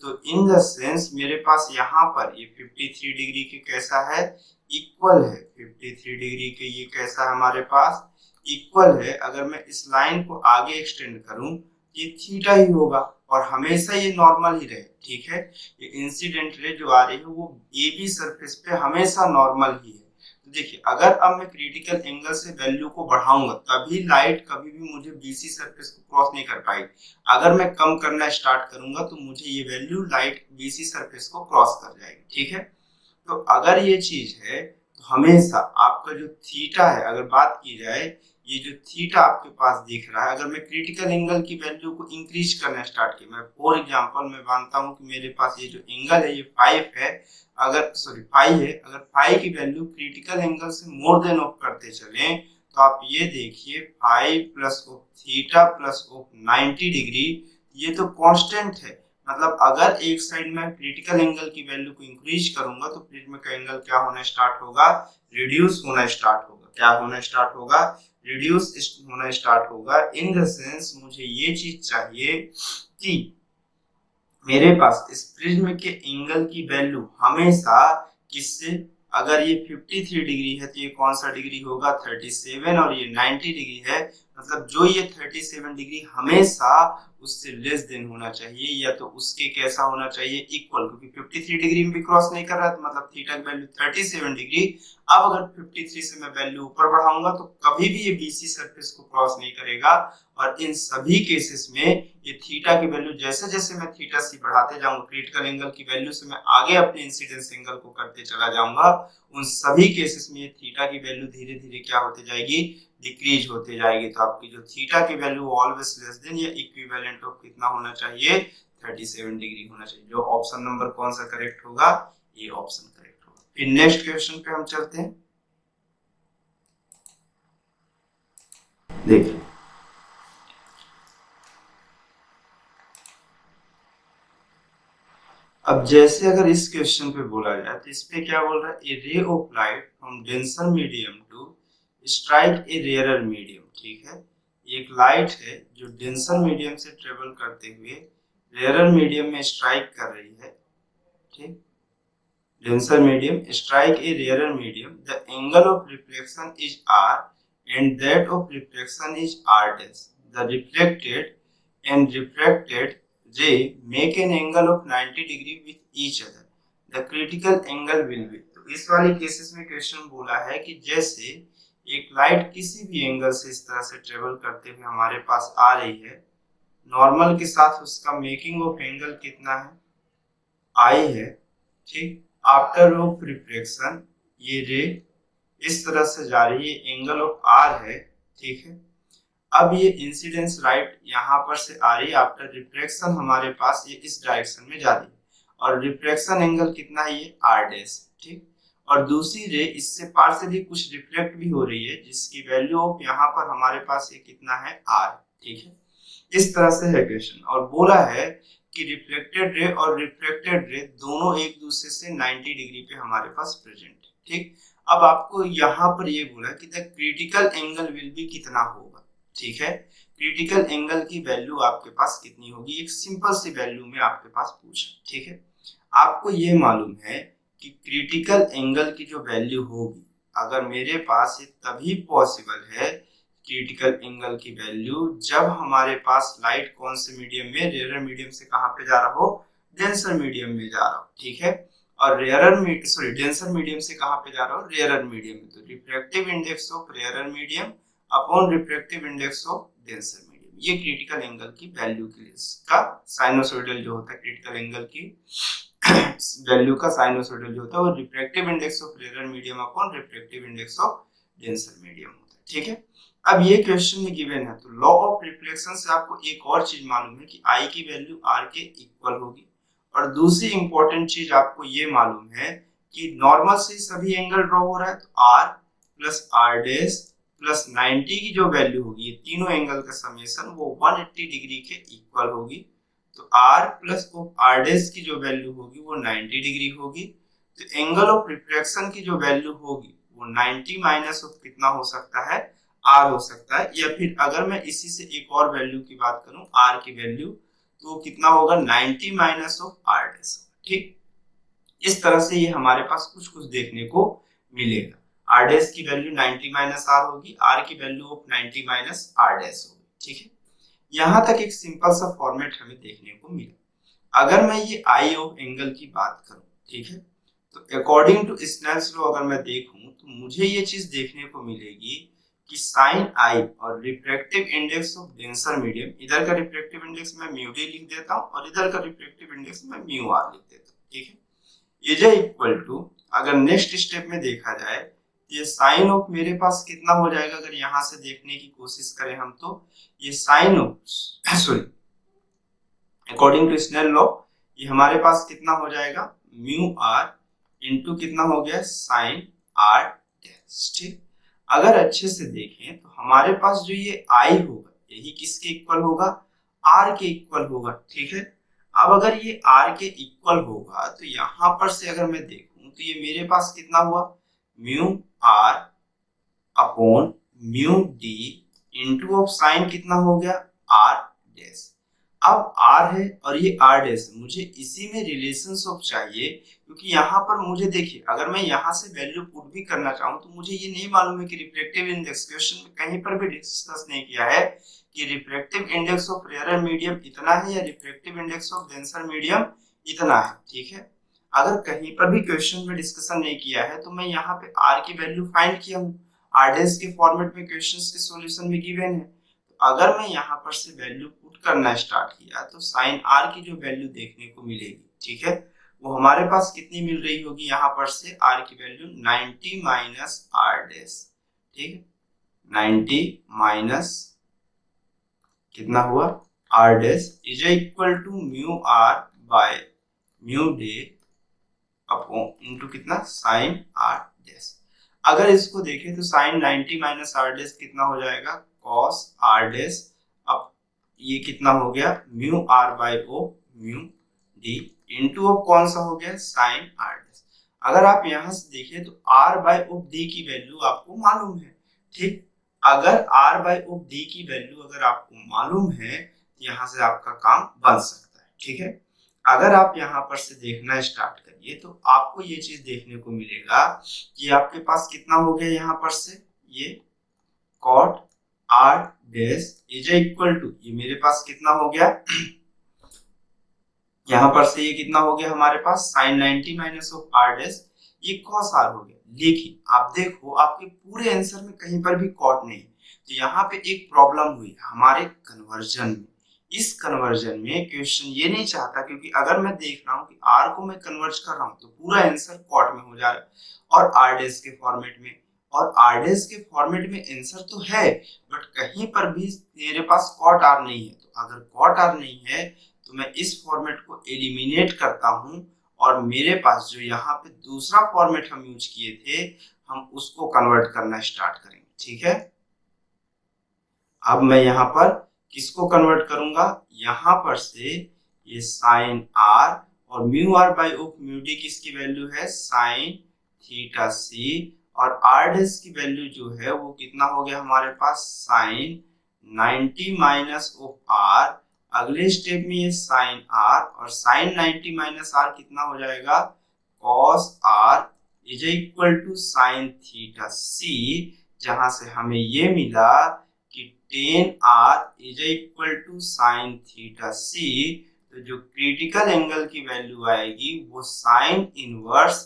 तो इन द सेंस मेरे पास यहाँ पर ये 53 डिग्री के कैसा है, इक्वल है। 53 डिग्री के ये कैसा है हमारे पास, इक्वल है। अगर मैं इस लाइन को आगे एक्सटेंड करूं ये थीटा ही होगा और हमेशा ये नॉर्मल ही रहे। ठीक है, ये इंसिडेंट रे जो आ रही है वो ए बी सरफेस पे हमेशा नॉर्मल ही है। तो देखिए अगर अब मैं क्रिटिकल एंगल से वैल्यू को बढ़ाऊंगा तभी लाइट कभी भी मुझे बीसी सरफेस को क्रॉस नहीं कर पाएगी। अगर मैं कम करना स्टार्ट करूंगा तो मुझे ये वैल्यू लाइट बीसी सरफेस को क्रॉस कर जाएगी। ठीक है, तो अगर ये चीज है तो हमेशा आपका जो थीटा है, अगर बात की जाए ये जो थीटा आपके पास दिख रहा है, अगर मैं क्रिटिकल एंगल की वैल्यू को इंक्रीज करना स्टार्ट किया, मैं फॉर एग्जांपल मैं मानता हूं कि मेरे पास ये जो एंगल है ये 5 है, अगर सॉरी 5 है, अगर 5 की वैल्यू क्रिटिकल एंगल से मोर देन ऑफ करते चलें तो आप ये देखिए 5 plus of theta plus of 90 degree ये तो कांस्टेंट है। मतलब अगर एक साइड में क्रिटिकल एंगल की वैल्यू को इंक्रीज करूंगा तो प्रिज्म का एंगल क्या होना स्टार्ट होगा, रिड्यूस होना स्टार्ट होगा। क्या होना स्टार्ट होगा, रिड्यूस होना स्टार्ट होगा। इन द सेंस मुझे ये चीज चाहिए कि मेरे पास इस प्रिज्म के एंगल की वैल्यू हमेशा किससे, अगर ये 53 डिग्री है तो ये कौन सा डिग्री होगा, 37, और ये 90 डिग्री है, मतलब जो ये 37 डिग्री हमेशा उससे लेस देन होना चाहिए या तो उसके कैसा होना चाहिए, इक्वल, क्योंकि 53 डिग्री में भी क्रॉस नहीं कर रहा है तो मतलब थीटा की वैल्यू 37 डिग्री। अब अगर 53 से मैं वैल्यू ऊपर बढ़ाऊंगा तो कभी भी ये बीसी सरफेस को क्रॉस नहीं करेगा। और इन सभी केसेस में ये थीटा की वैल्यू जैसे जैसे मैं थीटा सी बढ़ाते जाऊंगा क्रिटिकल एंगल की वैल्यू से मैं आगे अपने इंसिडेंस एंगल को करते चला जाऊंगा, उन सभी केसेस में ये थीटा की वैल्यू धीरे धीरे क्या होते जाएगी, डिक्रीज होते जाएगी। तो आपकी जो थीटा की वैल्यू ऑलवेज लेस देन या इक्विवेलेंट ऑफ कितना होना चाहिए, 37 डिग्री होना चाहिए। जो ऑप्शन नंबर कौन सा करेक्ट होगा, ये ऑप्शन करेक्ट होगा। फिर नेक्स्ट क्वेश्चन पे हम चलते हैं। देखिए अब जैसे अगर इस क्वेश्चन पे बोला जाए तो इस पे क्या बोल रहा है, a ray of light from denser medium to strike a rarer medium. ठीक है, एक लाइट है जो डेंसर मीडियम से ट्रेवल करते हुए रेयरर मीडियम में स्ट्राइक कर रही है। ठीक, denser medium strike a rarer medium, the angle of reflection is r and that of refraction is r dash. The reflected and refracted ray make an angle of 90 degree with each other. The critical angle will be, तो इस वाली cases में question बोला है कि जैसे एक light किसी भी एंगल से इस तरह से ट्रेवल करते हुए हमारे पास आ रही है, नॉर्मल के साथ उसका मेकिंग ऑफ एंगल कितना है, आई है। ठीक, आफ्टर ऑफ रिफ्लेक्शन ये रे इस तरह से जा रही है, एंगल ऑफ आर है। ठीक है, अब ये इंसिडेंस लाइट यहाँ पर से आ रही है, आफ्टर रिफ्लेक्शन हमारे पास ये इस डायरेक्शन में जा रही है और रिफ्लेक्शन एंगल कितना है, ये आर डैश। ठीक, और दूसरी रे इससे पार्शियली कुछ रिफ्लेक्ट भी हो रही है जिसकी वैल्यू ऑफ यहाँ पर हमारे पास ये कितना है, आर। ठीक है, इस तरह से है क्वेश्चन और बोला है कि रिफ्लेक्टेड रे और रिफ्रैक्टेड रे दोनों एक दूसरे से 90 डिग्री पे हमारे पास प्रेजेंट है। ठीक, अब आपको यहाँ पर ये बोला कि the critical angle will be कितना होगा। ठीक है, क्रिटिकल एंगल की वैल्यू आपके पास कितनी होगी, एक सिंपल सी वैल्यू में आपके पास पूछा। ठीक है, आपको ये मालूम है कि क्रिटिकल एंगल की जो वैल्यू होगी, अगर मेरे पास ये तभी पॉसिबल है क्रिटिकल एंगल की वैल्यू जब हमारे पास लाइट कौन से मीडियम में, रेयरर मीडियम से कहां पे जा रहा हो, डेंसर मीडियम में जा रहा हो। ठीक है, और डेंसर मीडियम से कहां पे जा रहा हो, रेयरर मीडियम में। तो refractive index of rarer medium upon refractive index of denser medium, ये क्रिटिकल एंगल की वैल्यू के लिए का साइनोसॉइडल जो होता है, क्रिटिकल एंगल की वैल्यू का साइनोसॉइडल जो होता है वो refractive index of rarer medium upon refractive index of denser medium होता है। ठीक है, अब ये क्वेश्चन में गिवन है तो लॉ ऑफ रिफ्लेक्शन से आपको एक और चीज मालूम है कि आई की वैल्यू आर के इक्वल होगी, और दूसरी इंपॉर्टेंट चीज आपको ये मालूम है कि नॉर्मल से सभी एंगल ड्रॉ हो रहा है तो R plus R dash plus 90 की जो वैल्यू होगी, ये तीनों एंगल का समेशन वो 180 डिग्री के इक्वल होगी। तो आर प्लस आर डैश की जो वैल्यू होगी वो 90 डिग्री होगी। तो एंगल ऑफ रिफ्लेक्शन की जो वैल्यू होगी वो 90 माइनस ऑफ कितना हो सकता है, आर हो सकता है। या फिर अगर मैं इसी से एक और वैल्यू की बात करूं, आर की वैल्यू, तो कितना होगा, 90 माइनस ऑफ आर डैश। ठीक, इस तरह से ये हमारे पास कुछ कुछ देखने को मिलेगा। आर डैश की वैल्यू 90 माइनस आर होगी, आर की value of 90 minus R dash होगी। ठीक है, यहां तक एक सिंपल सा फॉर्मेट हमें देखने को मिला। अगर मैं ये आई ऑफ एंगल की बात करूं, ठीक है, तो अकॉर्डिंग टू स्नेल्स लॉ अगर मैं देखूं तो मुझे ये चीज देखने को मिलेगी कि साइन आई और refractive index of denser medium, इधर का रिफ्रैक्टिव इंडेक्स मैं म्यू डी लिख देता हूं और इधर का रिफ्रैक्टिव इंडेक्स मैं म्यू आर लिख देता हूं। ठीक है, इज इक्वल टू, अगर नेक्स्ट स्टेप में देखा जाए ये साइन ऑफ मेरे पास कितना हो जाएगा, अगर यहां से देखने की कोशिश करें हम तो ये sine of according to Snell law ये हमारे पास कितना हो जाएगा, म्यू आर इंटू कितना हो गया, साइन आर डैश। ठीक, अगर अच्छे से देखें तो हमारे पास जो ये आई होगा यही किसके इक्वल होगा, आर के इक्वल होगा। ठीक है, अब अगर ये आर के इक्वल होगा तो यहां पर से अगर मैं देखूं तो ये मेरे पास कितना हुआ, mu R upon mu D into of sine कितना हो गया, आर डैश। अब आर है और ये आर डैश, मुझे इसी में रिलेशनशिप चाहिए, क्योंकि यहाँ पर मुझे देखिए अगर मैं यहाँ से वैल्यू पुट भी करना चाहूँ तो मुझे ये नहीं मालूम है कि रिफ्लेक्टिव इंडेक्स, क्वेश्चन में कहीं पर भी डिस्कस नहीं किया है कि reflective index of rarer medium इतना है या reflective index of denser medium इतना है। ठीक है, अगर कहीं पर भी क्वेश्चन में डिस्कशन नहीं किया है तो मैं यहाँ पे आर की वैल्यू फाइंड किया हूँ, आर डैश के फॉर्मेट में क्वेश्चन के सॉल्यूशन में गिवन है। तो अगर मैं यहाँ पर से वैल्यू पुट करना स्टार्ट किया तो साइन आर की जो वैल्यू देखने को मिलेगी, ठीक है, वो हमारे पास कितनी मिल रही होगी, यहाँ पर से आर की वैल्यू 90 माइनस आर डैश। ठीक है, 90 माइनस कितना हुआ, R dash is equal to mu R by mu D upon into कितना, साइन आर डैश। अगर इसको देखें तो साइन 90 माइनस आर डैश कितना हो जाएगा, कॉस आर डैश। अब ये कितना हो गया, mu R by O mu D into of कौन सा हो गया साइन आर डैश। अगर आप यहां से देखिए तो आर बाय ऑफ डी की वैल्यू आपको मालूम है, ठीक। अगर आर बाय ऑफ डी की वैल्यू अगर आपको मालूम है तो यहाँ से आपका काम बन सकता है, ठीक है। अगर आप यहाँ पर से देखना स्टार्ट करिए तो आपको ये चीज देखने को मिलेगा कि आपके पास कितना हो गया यहाँ पर से ये cot R dash is equal to ये मेरे पास कितना हो गया यहाँ पर से ये कितना हो गया हमारे पास sine 90 minus of R dash ये कॉस आर हो गया। लेकिन आप देखो आपके पूरे आंसर में कहीं पर भी कॉट नहीं, तो यहाँ पे एक प्रॉब्लम हुई हमारे कन्वर्जन में। इस कन्वर्जन में क्वेश्चन ये नहीं चाहता, क्योंकि अगर मैं देख रहा हूँ कि आर को मैं कन्वर्ट कर रहा हूँ तो पूरा आंसर कॉट में हो जा रहा है और आर डैश के फॉर्मेट में, और आर डैश के फॉर्मेट में आंसर तो है बट कहीं पर भी मेरे पास कॉट आर नहीं है। तो अगर कॉट आर नहीं है तो मैं इस फॉर्मेट को एलिमिनेट करता हूं और मेरे पास जो यहाँ पे दूसरा फॉर्मेट हम यूज किए थे हम उसको कन्वर्ट करना स्टार्ट करेंगे, ठीक है। अब मैं यहाँ पर किसको कन्वर्ट करूंगा, यहाँ पर से ये साइन आर और mu R by of mu D किसकी वैल्यू है साइन थीटा सी, और आर डैश की वैल्यू जो है वो कितना हो गया हमारे पास साइन 90 माइनस ऑफ आर। अगले स्टेप में ये साइन आर और साइन 90 माइनस आर कितना हो जाएगा cos R is equal to sine theta C, जहां से हमें ये मिला कि tan R is equal to sine theta C. तो जो क्रिटिकल एंगल की वैल्यू आएगी वो साइन इनवर्स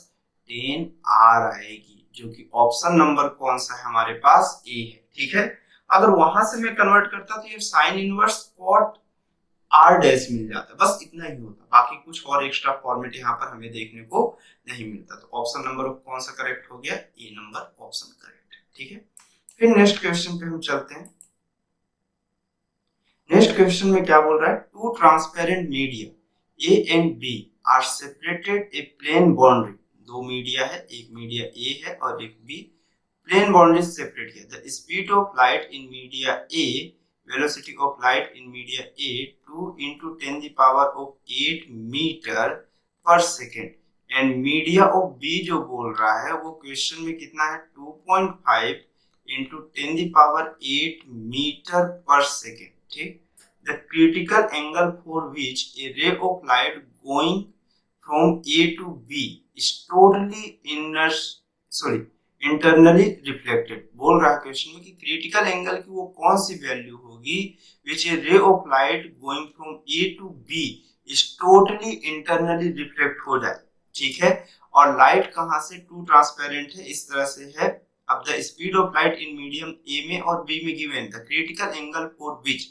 टेन आर आएगी, जो कि ऑप्शन नंबर कौन सा है हमारे पास ए है, ठीक है। अगर वहां से मैं कन्वर्ट करता तो ये sine inverse cot R dash मिल जाता, बस इतना ही होता, बाकी कुछ और एक्स्ट्रा फॉर्मेट यहाँ पर हमें देखने को नहीं मिलता। तो ऑप्शन नंबर कौन सा करेक्ट हो गया, ए नंबर ऑप्शन करेक्ट है, ठीक है। फिर नेक्स्ट क्वेश्चन पे हम चलते हैं। नेक्स्ट क्वेश्चन में क्या बोल रहा है, two transparent media A and B are separated a plane boundary. दो मीडिया है, एक मीडिया ए है और एक बी, प्लेन बाउंड्री सेपरेट किया। The speed of light in media A, velocity of light in media A 2 into 10 the power of 8 meter per second and media of B जो बोल रहा है वो क्वेश्चन में कितना है 2.5 into 10 the power 8 meter per second, ठीक। The critical angle for which a ray of light going from A to B is totally internally reflected. बोल रहा है क्वेश्चन में कि क्रिटिकल एंगल की वो कौन सी वैल्यू होगी which a ray of light going from A to B is totally internally reflect हो जाए, ठीक है। और लाइट कहां से, टू ट्रांसपेरेंट है, इस तरह से है। अब the speed of light in medium ए में और बी में given the critical angle for which,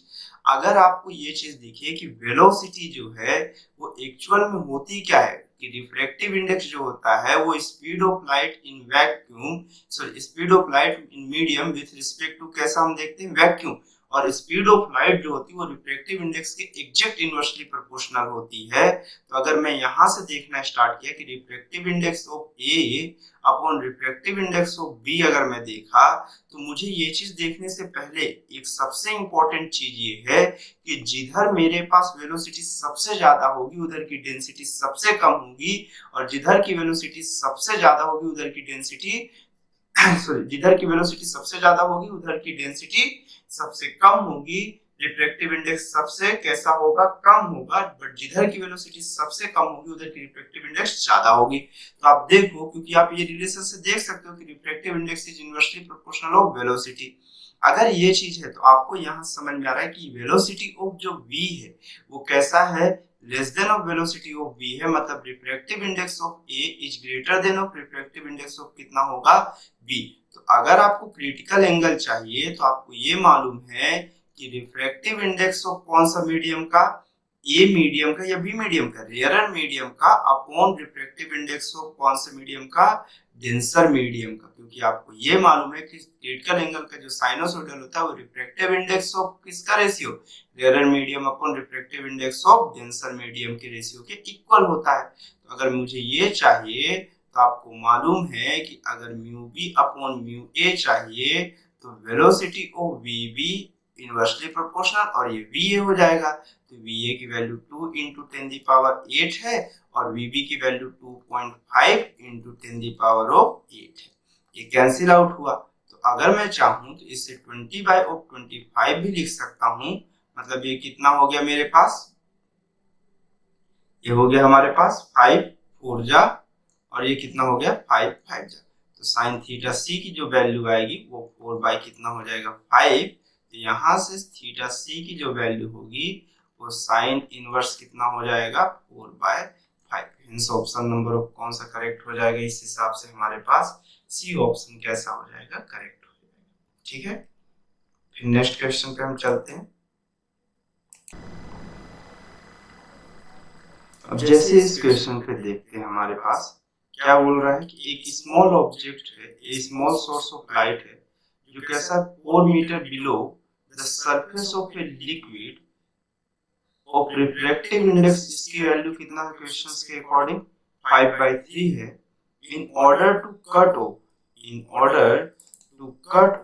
अगर आपको ये चीज दिखे कि वेलोसिटी जो है वो एक्चुअल में होती क्या है कि रिफ्रैक्टिव इंडेक्स जो होता है वो speed of light in vacuum, sorry speed of light in medium with respect to कैसा हम देखते हैं वैक्यूम, और स्पीड ऑफ लाइट जो होती है वो रिफ्रैक्टिव इंडेक्स के एग्जैक्ट इनवर्सली प्रोपोर्शनल होती है। तो अगर मैं यहाँ से देखना स्टार्ट किया कि refractive index of A upon refractive index of B अगर मैं देखा तो मुझे ये चीज देखने से पहले एक सबसे इंपॉर्टेंट चीज ये है कि जिधर मेरे पास वेलोसिटी सबसे ज्यादा होगी उधर की डेंसिटी सबसे कम होगी, और जिधर की वेलोसिटी सबसे ज्यादा होगी उधर की डेंसिटी सॉरी जिधर की वेलोसिटी सबसे ज्यादा होगी उधर की डेंसिटी सबसे कम होगी। रिफ्रैक्टिव इंडेक्स सबसे कैसा होगा, कम होगा, बट जिधर की वेलोसिटी सबसे कम होगी उधर की रिफ्रैक्टिव इंडेक्स ज्यादा होगी। तो आप देखो, क्योंकि आप ये रिलेशन से देख सकते हो कि refractive index is inversely proportional of velocity. अगर ये चीज है तो आपको यहाँ समझ में आ रहा है कि वेलोसिटी ऑफ जो v है वो कैसा है, less than of velocity of v है, मतलब refractive index of a is greater than of refractive index of कितना होगा v। तो अगर आपको क्रिटिकल एंगल चाहिए तो आपको ये मालूम है कि रिफ्रैक्टिव इंडेक्स ऑफ कौन सा मीडियम का, ए मीडियम का या बी मीडियम का, रेयर मीडियम का अपॉन रिफ्रैक्टिव इंडेक्स ऑफ कौन से मीडियम का, डेंसर मीडियम का। क्योंकि आपको ये मालूम है कि क्रिटिकल एंगल का जो साइनोसॉइडल होता है वो रिफ्रैक्टिव इंडेक्स ऑफ किसका ratio, rare medium upon refractive index of denser medium के रेशियो के इक्वल होता है। तो अगर मुझे ये चाहिए तो आपको मालूम है कि अगर mu B upon mu A चाहिए तो velocity of V B inversely proportional और ये VA हो जाएगा। तो VA की वैल्यू 2 इंटू 10⁸ है और VB की वैल्यू 2.5 इंटू 10⁸ है। ये कैंसिल आउट हुआ। तो अगर मैं चाहूं तो इसे 20/25 भी लिख सकता हूं। मतलब ये कितना हो गया मेरे पास, ये हो गया हमारे पास 5 4 जा और ये कितना हो गया 5 5 जा। तो साइन थीटा सी की जो वैल्यू आएगी वो 4 बाई कितना हो जाएगा 5। तो यहाँ से थीटा सी की जो वैल्यू होगी वो साइन इनवर्स कितना हो जाएगा 4/5। हिंस ऑप्शन नंबर कौन सा करेक्ट हो जाएगा, इस हिसाब से हमारे पास सी ऑप्शन कैसा हो जाएगा, करेक्ट हो जाएगा। ठीक है, फिर नेक्स्ट क्वेश्चन पे हम चलते हैं। अब जैसे इस क्वेश्चन पे देखते हैं हमारे पास क्या बोल रहा है कि एक स्मॉल ऑब्जेक्ट है, a small source of light है जो कैसा 4 metre below the surface of a liquid of refractive index, इसकी वैल्यू कितना है क्वेश्चंस के अकॉर्डिंग 5/3 है। In order to cut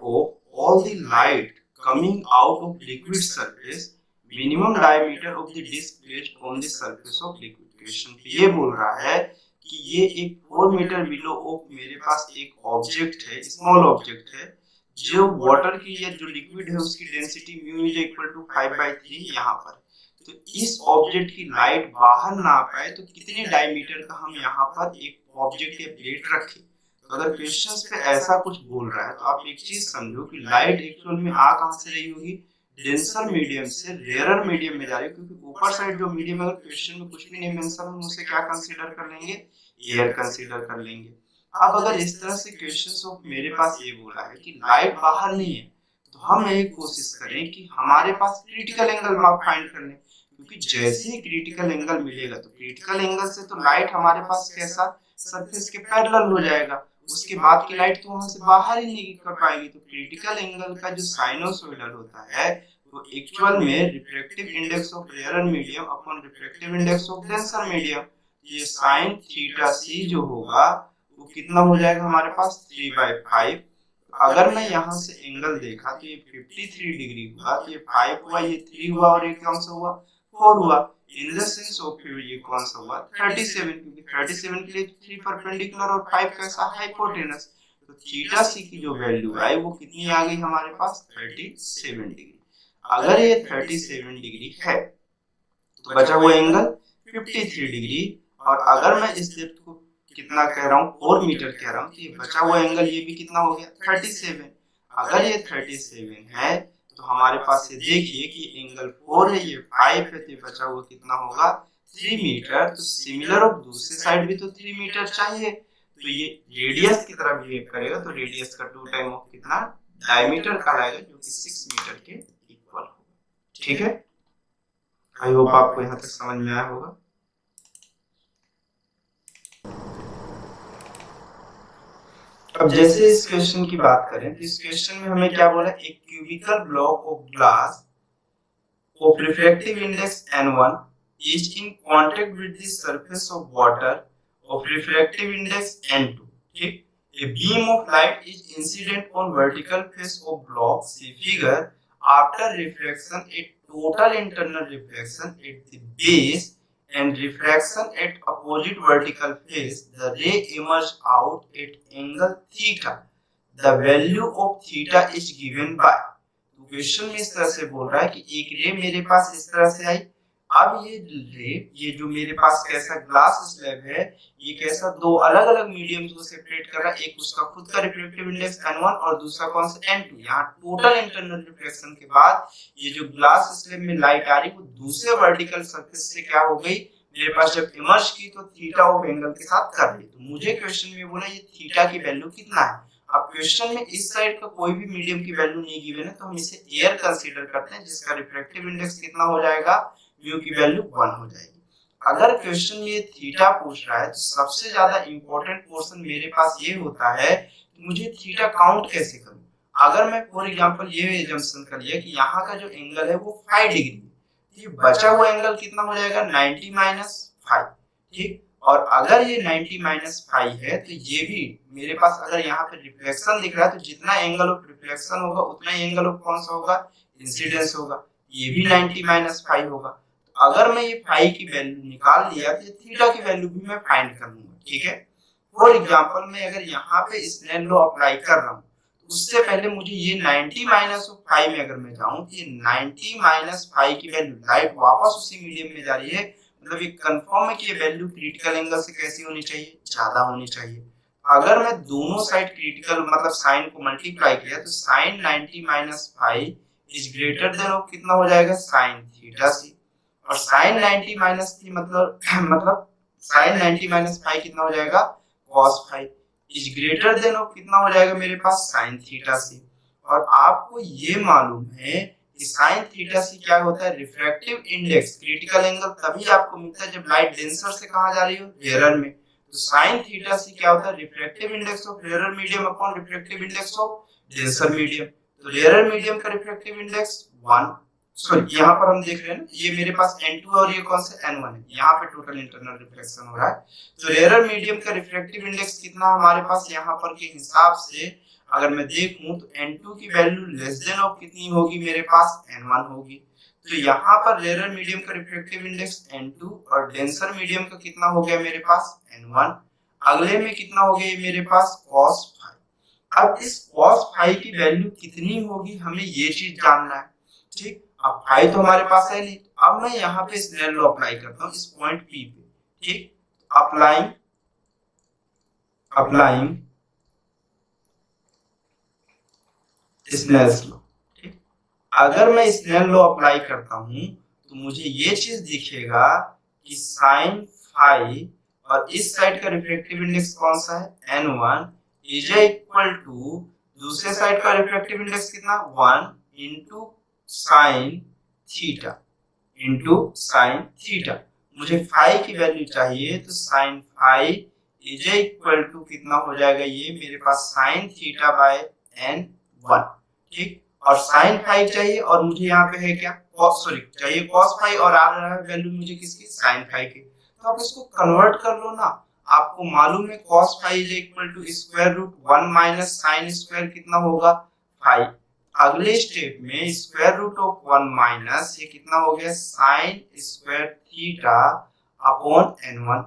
off all the light coming out of liquid surface minimum diameter of the disc placed on the surface of liquid. Question ये बोल रहा है कि ये एक 4 मीटर बिलो ऑफ मेरे पास एक ऑब्जेक्ट है, स्मॉल ऑब्जेक्ट है जो वाटर की या जो लिक्विड है उसकी density mu is equal to 5/3 यहाँ पर। तो इस ऑब्जेक्ट की लाइट बाहर ना आ पाए तो कितने डायमीटर का हम यहाँ पर एक ऑब्जेक्ट या प्लेट रखें। तो अगर क्वेश्चंस पे ऐसा कुछ बोल रहा है तो आप एक चीज समझो कि लाइट एक्चुअल में आ कहाँ से रही होगी, डेंसर मीडियम से रेयरर मीडियम में जा रही है, क्योंकि ऊपर साइड जो मीडियम अगर क्वेश्चन में कुछ भी नहीं मेंशन हम उसे क्या कंसीडर कर लेंगे, एयर कंसीडर कर लेंगे। अब अगर इस तरह से क्वेश्चन ऑफ मेरे पास ये बोला है कि लाइट बाहर नहीं है तो हम एक कोशिश करें कि हमारे पास क्रिटिकल एंगल माप फाइंड कर लें, क्योंकि जैसे ही क्रिटिकल एंगल मिलेगा तो क्रिटिकल एंगल से तो लाइट हमारे पास कैसा सरफेस के पैरेलल हो जाएगा, उसके बाद की लाइट तो वहां से बाहर ही नहीं कर पाएगी। तो क्रिटिकल एंगल का जो साइनोसॉइडल होता है वो एक्चुअल में refractive index of rarer medium upon refractive index of denser medium, ये साइन थीटा सी जो होगा वो कितना हो जाएगा हमारे पास 3/5। अगर मैं यहाँ से एंगल देखा तो ये 53 डिग्री हुआ, तो ये 5 हुआ, ये 3 हुआ और ये कौन सा हुआ 4 हुआ। इन द सेंस ऑफ ये कौन सा हुआ 37, क्योंकि 37 के लिए 3 परपेंडिकुलर और 5 कैसा हाइपोटेनस। तो थीटा सी की जो वैल्यू आई वो कितनी आ गई हमारे पास 37 डिग्री। अगर ये 37 डिग्री है तो बचा हुआ एंगल 53 डिग्री, और अगर मैं इस डेप्थ को कितना कह रहा हूँ 4 मीटर कह रहा हूँ तो ये बचा हुआ एंगल ये भी कितना हो गया 37। अगर ये 37 है तो हमारे पास ये देखिए कि एंगल 4 है, ये 5 है, तो बचा हुआ कितना होगा 3 मीटर। तो सिमिलर ऑफ दूसरी साइड भी तो 3 मीटर चाहिए, तो ये रेडियस की तरह बिहेव करेगा, तो रेडियस का 2 टाइम ऑफ कितना डायमीटर कहलाएगा जो कि 6 मीटर के इक्वल होगा। ठीक है, आई होप आपको यहाँ तक समझ में आया होगा। अब जैसे इस क्वेश्चन की बात करें तो इस क्वेश्चन में हमें क्या बोला, एक cubical block of glass of refractive index n1 is in contact with the surface of water of refractive index n2. ठीक, a beam of light is incident on vertical face of block, see figure. After refraction, a total internal reflection at the base and refraction at opposite vertical face, the ray emerges out at angle theta. The value of theta is given by. तो question में इस तरह से बोल रहा है कि एक रे मेरे पास इस तरह से आई। अब ये रे, ये जो मेरे पास कैसा ग्लास स्लैब है, ये कैसा दो अलग अलग मीडियम्स को सेपरेट कर रहा है, एक उसका खुद का रिफ्रैक्टिव इंडेक्स n1 और दूसरा कौन सा n2। यहाँ टोटल इंटरनल रिफ्लेक्शन के बाद ये जो ग्लास स्लैब में लाइट आ रही वो दूसरे वर्टिकल सरफेस से क्या हो गई मेरे पास जब इमर्ज की तो थीटा ऑफ एंगल के साथ कर रही। तो मुझे क्वेश्चन में बोला ये थीटा की वैल्यू कितना है। अब क्वेश्चन में इस साइड का कोई भी मीडियम की वैल्यू नहीं गिवन है तो हम इसे एयर कंसीडर करते हैं, जिसका रिफ्रैक्टिव इंडेक्स कितना हो जाएगा म्यू की वैल्यू 1 हो जाएगी। अगर क्वेश्चन में ये थीटा पूछ रहा है तो सबसे ज्यादा इंपॉर्टेंट पोर्शन मेरे पास ये होता है कि मुझे थीटा काउंट कैसे करूं। अगर मैं फॉर एग्जांपल ये एजम्पशन कर लिया कि यहाँ का जो एंगल है वो 5 डिग्री है, ये बचा हुआ एंगल कितना हो जाएगा 90 - 5। ठीक, और अगर ये 90 - 5 है तो ये भी मेरे पास अगर यहाँ पे रिफ्लेक्शन दिख रहा है तो जितना एंगल ऑफ रिफ्लेक्शन होगा उतना एंगल ऑफ कौन सा होगा इंसिडेंस होगा, ये भी 90 माइनस फाइव होगा। तो अगर मैं ये फाई की वैल्यू निकाल लिया तो थीटा की वैल्यू भी मैं फाइंड कर लूंगा, ठीक है। फॉर एग्जांपल मैं अगर यहाँ पे स्नेल लॉ अप्लाई कर रहा हूँ तो उससे पहले मुझे ये 90 माइनस फाइव में अगर मैं जाऊँ तो ये 90 माइनस फाइव की वैल्यू लाइट वापस उसी मीडियम में जा रही है, मतलब ये कंफर्म है कि ये वैल्यू क्रिटिकल एंगल से कैसी होनी चाहिए, ज्यादा होनी चाहिए। अगर मैं दोनों साइड क्रिटिकल मतलब साइन को मल्टीप्लाई किया तो sine 90 minus five is greater than of कितना हो जाएगा, साइन थीटा सी। और साइन 90 माइनस थी मतलब साइन 90 माइनस फाइव कितना हो जाएगा, cos five is greater than of कितना हो जाएगा मेरे पास, साइन थीटा सी। और आपको ये मालूम है कि साइन थीटा सी क्या होता है, रिफ्रैक्टिव इंडेक्स। क्रिटिकल एंगल तभी आपको मिलता है जब लाइट डेंसर से कहां जा रही हो, रेयर में। तो साइन थीटा सी क्या होता है, refractive index of rare medium upon refractive index of denser medium. तो रेयर मीडियम का रिफ्रैक्टिव इंडेक्स 1, सॉरी यहाँ पर हम देख रहे हैं ना ये मेरे पास n2 और ये कौन सा n1 है, यहाँ पे टोटल इंटरनल रिफ्लेक्शन हो रहा है। तो रेयर मीडियम का रिफ्रैक्टिव इंडेक्स कितना हमारे पास यहाँ पर के हिसाब से अगर मैं देखूं तो n2 की वैल्यू लेस देन ऑफ कितनी होगी मेरे पास, n1 होगी। तो यहाँ पर रेयर मीडियम का रिफ्रैक्टिव इंडेक्स n2 और डेंसर मीडियम का कितना हो गया मेरे पास, n1। अगले में कितना हो गया मेरे पास, cos फाइव। अब इस cos फाइव की वैल्यू कितनी होगी हमें ये चीज जानना है, ठीक। अब फाइव तो हमारे पास है नहीं, अब मैं यहाँ पे स्नेल लॉ अप्लाई करता हूँ इस पॉइंट P पे, ठीक। अप्लाइंग स्नेल्स लॉ, ठीक। अगर मैं स्नेल लॉ अप्लाई करता हूँ तो मुझे ये चीज दिखेगा कि साइन फाइव और इस साइड का रिफ्रैक्टिव इंडेक्स कौन सा है, n1 इज इक्वल टू दूसरे साइड का रिफ्रैक्टिव इंडेक्स कितना, 1 इंटू साइन थीटा। मुझे फाई की वैल्यू चाहिए तो sine phi is equal to कितना हो जाएगा, ये मेरे पास साइन थीटा बाय n1, ठीक। और साइन फाई चाहिए और मुझे यहाँ पे है क्या, चाहिए cos फाई और आ रहा है वैल्यू मुझे किसकी, साइन फाई की। तो आप इसको कन्वर्ट कर लो ना, आपको मालूम है cos phi is equal to square root 1 minus sine square कितना होगा, फाई। अगले स्टेप में स्क्वायर रूट ऑफ 1 माइनस ये कितना हो गया, sine square theta upon n1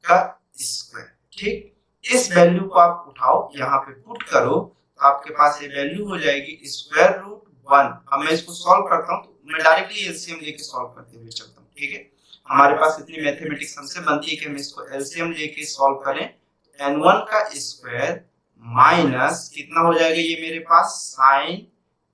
का स्क्वायर, ठीक। इस वैल्यू को आप उठाओ यहाँ पे पुट करो तो आपके पास ये वैल्यू हो जाएगी स्क्वायर रूट 1। अब मैं इसको सॉल्व करता हूँ तो मैं डायरेक्टली एलसीएम लेके सॉल्व करते हुए चलता हूँ, ठीक है। हमारे पास इतनी मैथमेटिक्स हमसे बनती है कि हम इसको एलसीएम लेके सॉल्व करें। n1 का स्क्वायर माइनस कितना हो जाएगा, ये मेरे पास साइन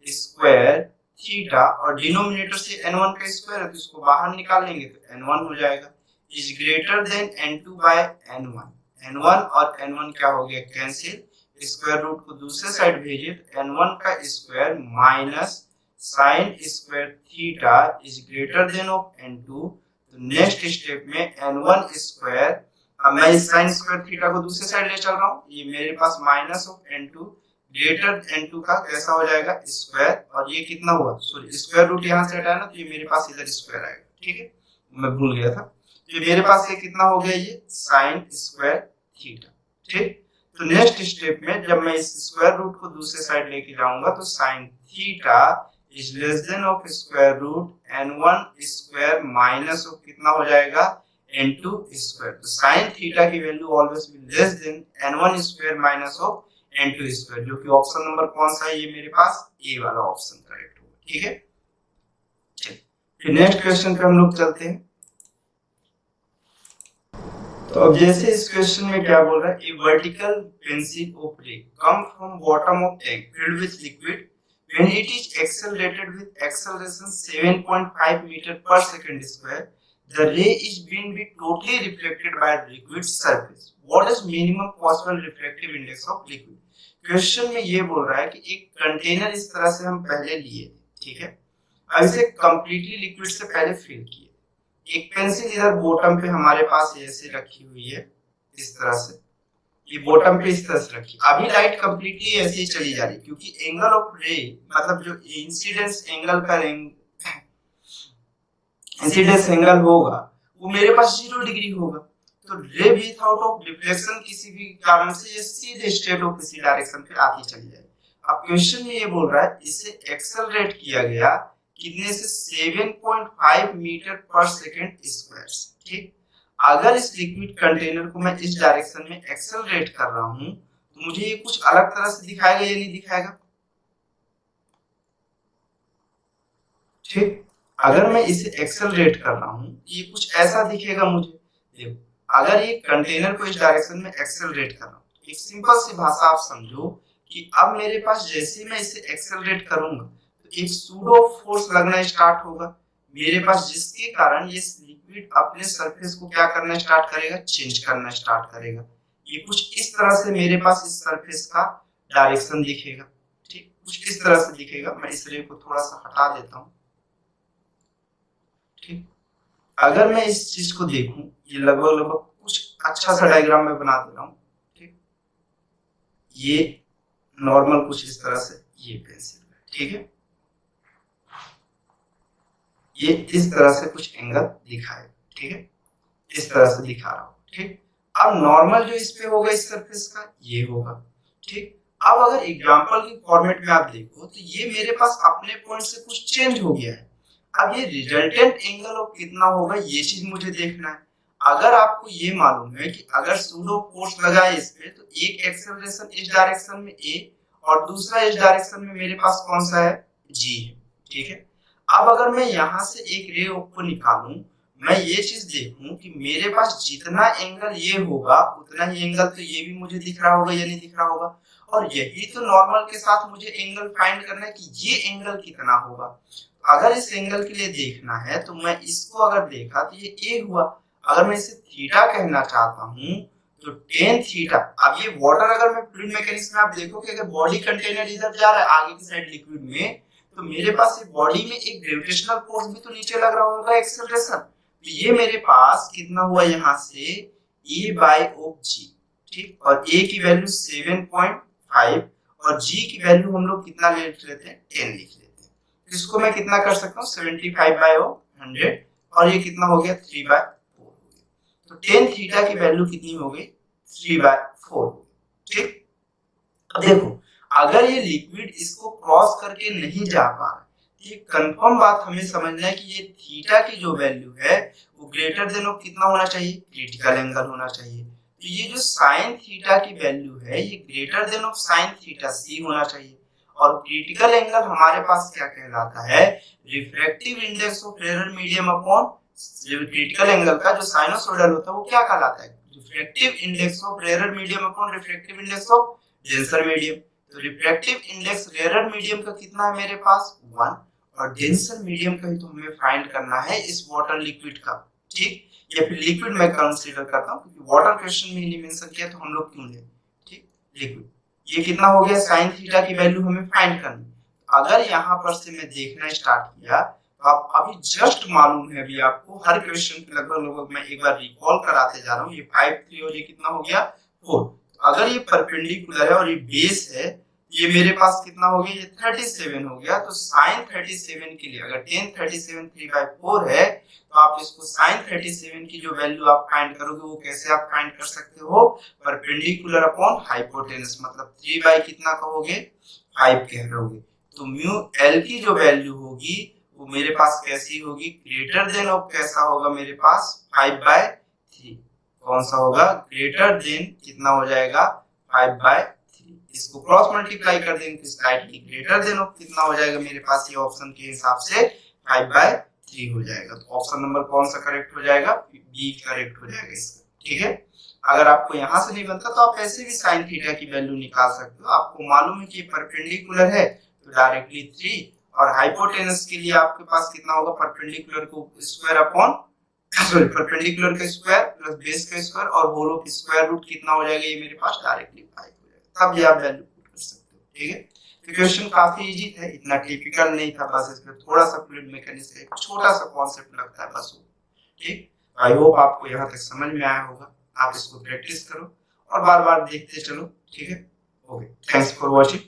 स्क्वायर थीटा और डिनोमिनेटर से n1 का स्क्वायर है तो इसको बाहर निकाल लेंगे तो n1 हो जाएगा is greater then n2 bye n1 और n1 क्या हो गया, कैंसिल। स्क्वायर रूट को दूसरे साइड भेजिए तो n1 का square minus sine square theta is greater than of n2। तो नेक्स्ट स्टेप में n1 स्क्वायर, अब मैं इस साइन स्क्वायर थीटा को दूसरे साइड ले चल रहा हूँ, ये मेरे पास minus of n2 greater n2 का कैसा हो जाएगा, स्क्वायर। और ये कितना हुआ, सॉरी स्क्वायर रूट यहाँ से हटाया ना तो ये मेरे पास इधर स्क्वायर आएगा, ठीक है, मैं भूल गया था। तो मेरे पास ये कितना हो गया, ये साइन स्क्वायर थीटा, ठीक। तो नेक्स्ट स्टेप में जब मैं इस स्क्वायर रूट को दूसरे साइड लेके जाऊंगा तो sine theta is less than of square root n1 square minus of कितना हो जाएगा, n2 स्क्वायर। तो साइन थीटा की value always be less than n1 square minus of n2 square, जो कि ऑप्शन नंबर कौन सा है, ये मेरे पास ए वाला ऑप्शन करेक्ट होगा, ठीक है। फिर नेक्स्ट क्वेश्चन पे हम लोग चलते हैं। तो अब जैसे इस क्वेश्चन में क्या बोल रहा है, ए वर्टिकल पेंसिल ऑफ रे come from bottom of tank filled with liquid when it is accelerated with acceleration 7.5 meter per second square, the ray is being be totally reflected by liquid surface. What is minimum possible refractive index of liquid? Question में ये बोल रहा है कि एक container इस तरह से हम पहले लिए, ठीक है, अब इसे कंप्लीटली लिक्विड से पहले फिल किए। एक पेंसिल इधर बॉटम पे हमारे पास ऐसे रखी हुई है, इस तरह से, ये बॉटम पे इस तरह से रखी। अभी लाइट कंप्लीटली ऐसे ही चली जा रही क्योंकि एंगल ऑफ रे मतलब जो इंसिडेंस एंगल का इंसिडेंस एंगल होगा वो मेरे पास 0 डिग्री होगा। तो रे विथआउट ऑफ डिफ्लेक्शन किसी भी कारण से ये सीधे स्ट्रेट ऑफ किसी डायरेक्शन पे आती चली जाएगी। अब क्वेश्चन में ये बोल रहा है इसे एक्सेलरेट किया गया कितने से 7.5 मीटर पर सेकेंड स्क्वायर से, ठीक। अगर इस लिक्विड कंटेनर को मैं इस डायरेक्शन में एक्सेलरेट कर रहा हूं तो मुझे ये कुछ अलग तरह से दिखाएगा या नहीं दिखाएगा, ठीक। अगर मैं इसे एक्सेलरेट कर रहा हूं ये कुछ ऐसा दिखेगा मुझे। देखो अगर ये कंटेनर को इस डायरेक्शन में एक्सेलरेट कर रहा हूं, एक सिंपल सी भाषा आप समझो कि अब मेरे पास जैसे मैं इसे एक्सेलरेट करूंगा तो एक सूडो फोर्स लगना स्टार्ट होगा मेरे पास, जिसके कारण ये लिक्विड अपने सरफेस को क्या करना स्टार्ट करेगा, चेंज करना स्टार्ट करेगा। ये कुछ इस तरह से मेरे पास इस सरफेस का डायरेक्शन दिखेगा, ठीक, कुछ इस तरह से दिखेगा। मैं इस रे को थोड़ा सा हटा देता हूं, ठीक। अगर मैं इस चीज को देखूं ये लगभग लगभग कुछ अच्छा सा डायग्राम में बना दे रहा हूं, ठीक। ये नॉर्मल कुछ इस तरह से ये पेंसिल है, ठीक है, ये इस तरह से कुछ एंगल दिखाएगा, ठीक है, इस तरह से दिखा रहा हूं, ठीक। अब नॉर्मल जो इस पे होगा इस सरफेस का ये होगा, ठीक। अब अगर एग्जांपल की फॉर्मेट में आप देखो तो ये मेरे पास अपने पॉइंट से कुछ चेंज हो गया है। अब ये रिजल्टेंट एंगल ऑफ कितना होगा ये चीज मुझे देखना है। अगर आपको ये मालूम है कि अगर सूडो फोर्स लगा है इस पे तो एक एक्सेलरेशन इस डायरेक्शन में ए और दूसरा इस डायरेक्शन में मेरे पास कौन सा है, जी है, ठीक है। अब अगर मैं यहाँ से एक रे को निकालूं, मैं ये चीज देखूं कि मेरे पास जितना एंगल ये होगा उतना ही एंगल तो ये भी मुझे दिख रहा होगा या नहीं दिख रहा होगा, और यही तो नॉर्मल के साथ मुझे एंगल फाइंड करना है कि ये एंगल कितना होगा। अगर इस एंगल के लिए देखना है तो मैं इसको अगर देखा तो ये ए हुआ, अगर मैं इसे थीटा कहना चाहता हूँ तो टेन थीटा। अब ये वाटर अगर मैं फ्लूइड मैकेनिक्स में आप देखो कि अगर बॉडी कंटेनर इधर जा रहा है आगे की साइड लिक्विड में तो मेरे पास ये बॉडी में एक ग्रेविटेशनल फोर्स भी तो नीचे लग रहा होगा, एक्सेलरेशन। तो ये मेरे पास कितना हुआ यहाँ से ए बाय ऑफ जी, ठीक, और ए की वैल्यू 7.5 और जी की वैल्यू हम लोग कितना ले लेते हैं 10 लिख लेते हैं। इसको मैं कितना कर सकता हूँ 75 बाय 100 और ये कितना हो गया 3 बाय 4 हो गया। तो 10 थीटा की वैल्यू कितनी हो गई 3 बाय 4, ठीक। अब देखो अगर ये लिक्विड इसको क्रॉस करके नहीं जा पा रहा, ये कंफर्म बात हमें समझना है कि ये थीटा की जो वैल्यू है वो ग्रेटर देन ऑफ कितना होना चाहिए, क्रिटिकल एंगल होना चाहिए। तो ये जो साइन थीटा की वैल्यू है ये greater than of sine theta C होना चाहिए। और क्रिटिकल एंगल हमारे पास क्या कहलाता है, refractive index of error medium upon critical angle का जो साइनसोइडल होता है वो क्या कहलाता है, refractive index of error medium upon refractive index of denser medium. तो रिफ्रैक्टिव इंडेक्स रेयर मीडियम का कितना है मेरे पास 1 और डेंसर मीडियम का ही तो हमें फाइंड करना है इस वाटर लिक्विड का, ठीक। या फिर लिक्विड मैं कंसीडर करता हूं क्योंकि वाटर क्वेश्चन में ही नहीं मेंशन किया तो हम लोग क्यों ले, ठीक। लिक्विड ये कितना हो गया sin थीटा की वैल्यू हमें फाइंड करनी। अगर यहां पर से मैं देखना स्टार्ट किया तो आप अभी जस्ट मालूम है अभी आपको हर क्वेश्चन के लगभग मैं एक बार रिकॉल कराते जा रहा हूं। ये 5 3 और ये कितना हो गया 4। अगर ये परपेंडिकुलर है और ये बेस है ये मेरे पास कितना हो गया ये 37 हो गया। तो sin 37 के लिए अगर 10 37 3/4 है तो आप इसको sin 37 की जो वैल्यू आप फाइंड करोगे वो कैसे आप फाइंड कर सकते हो, परपेंडिकुलर अपॉन हाइपोटेनस, मतलब 3 बाय कितना कहोगे 5 कह रहोगे। तो म्यू एल की जो वैल्यू होगी वो मेरे पास कैसी होगी, ग्रेटर देन ऑफ कैसा होगा मेरे पास 5/3। कौन सा होगा, ग्रेटर देन कितना हो जाएगा 5/3। इसको क्रॉस मल्टीप्लाई कर देंगे तो स्लाइटली ग्रेटर देन ऑफ कितना हो जाएगा मेरे पास, ये ऑप्शन के हिसाब से 5/3 हो जाएगा। तो ऑप्शन नंबर कौन सा करेक्ट हो जाएगा, बी करेक्ट हो जाएगा इसका, ठीक है। अगर आपको यहां से नहीं बनता तो आप ऐसे भी sin थीटा की वैल्यू निकाल सकते हो। आपको मालूम है कि ये परपेंडिकुलर है तो डायरेक्टली 3 और हाइपोटेनस के लिए आपके पास कितना होगा, परपेंडिकुलर को स्क्वायर अपॉन सॉरी परपेंडिकुलर का स्क्वायर प्लस बेस का स्क्वायर और होल ऑफ स्क्वायर रूट कितना हो जाएगा ये मेरे पास डायरेक्टली 5 हो जाएगा। तब ये आप वैल्यू पुट कर सकते हो, ठीक है। तो क्वेश्चन काफी इजी था, इतना टिपिकल नहीं था, बस इसमें थोड़ा सा फ्लूइड मैकेनिक्स का एक छोटा सा कॉन्सेप्ट लगता है बस वो, ठीक। आई होप आपको यहाँ तक समझ में आया होगा। आप इसको प्रैक्टिस करो और बार बार देखते चलो, ठीक है। Okay, thanks for watching.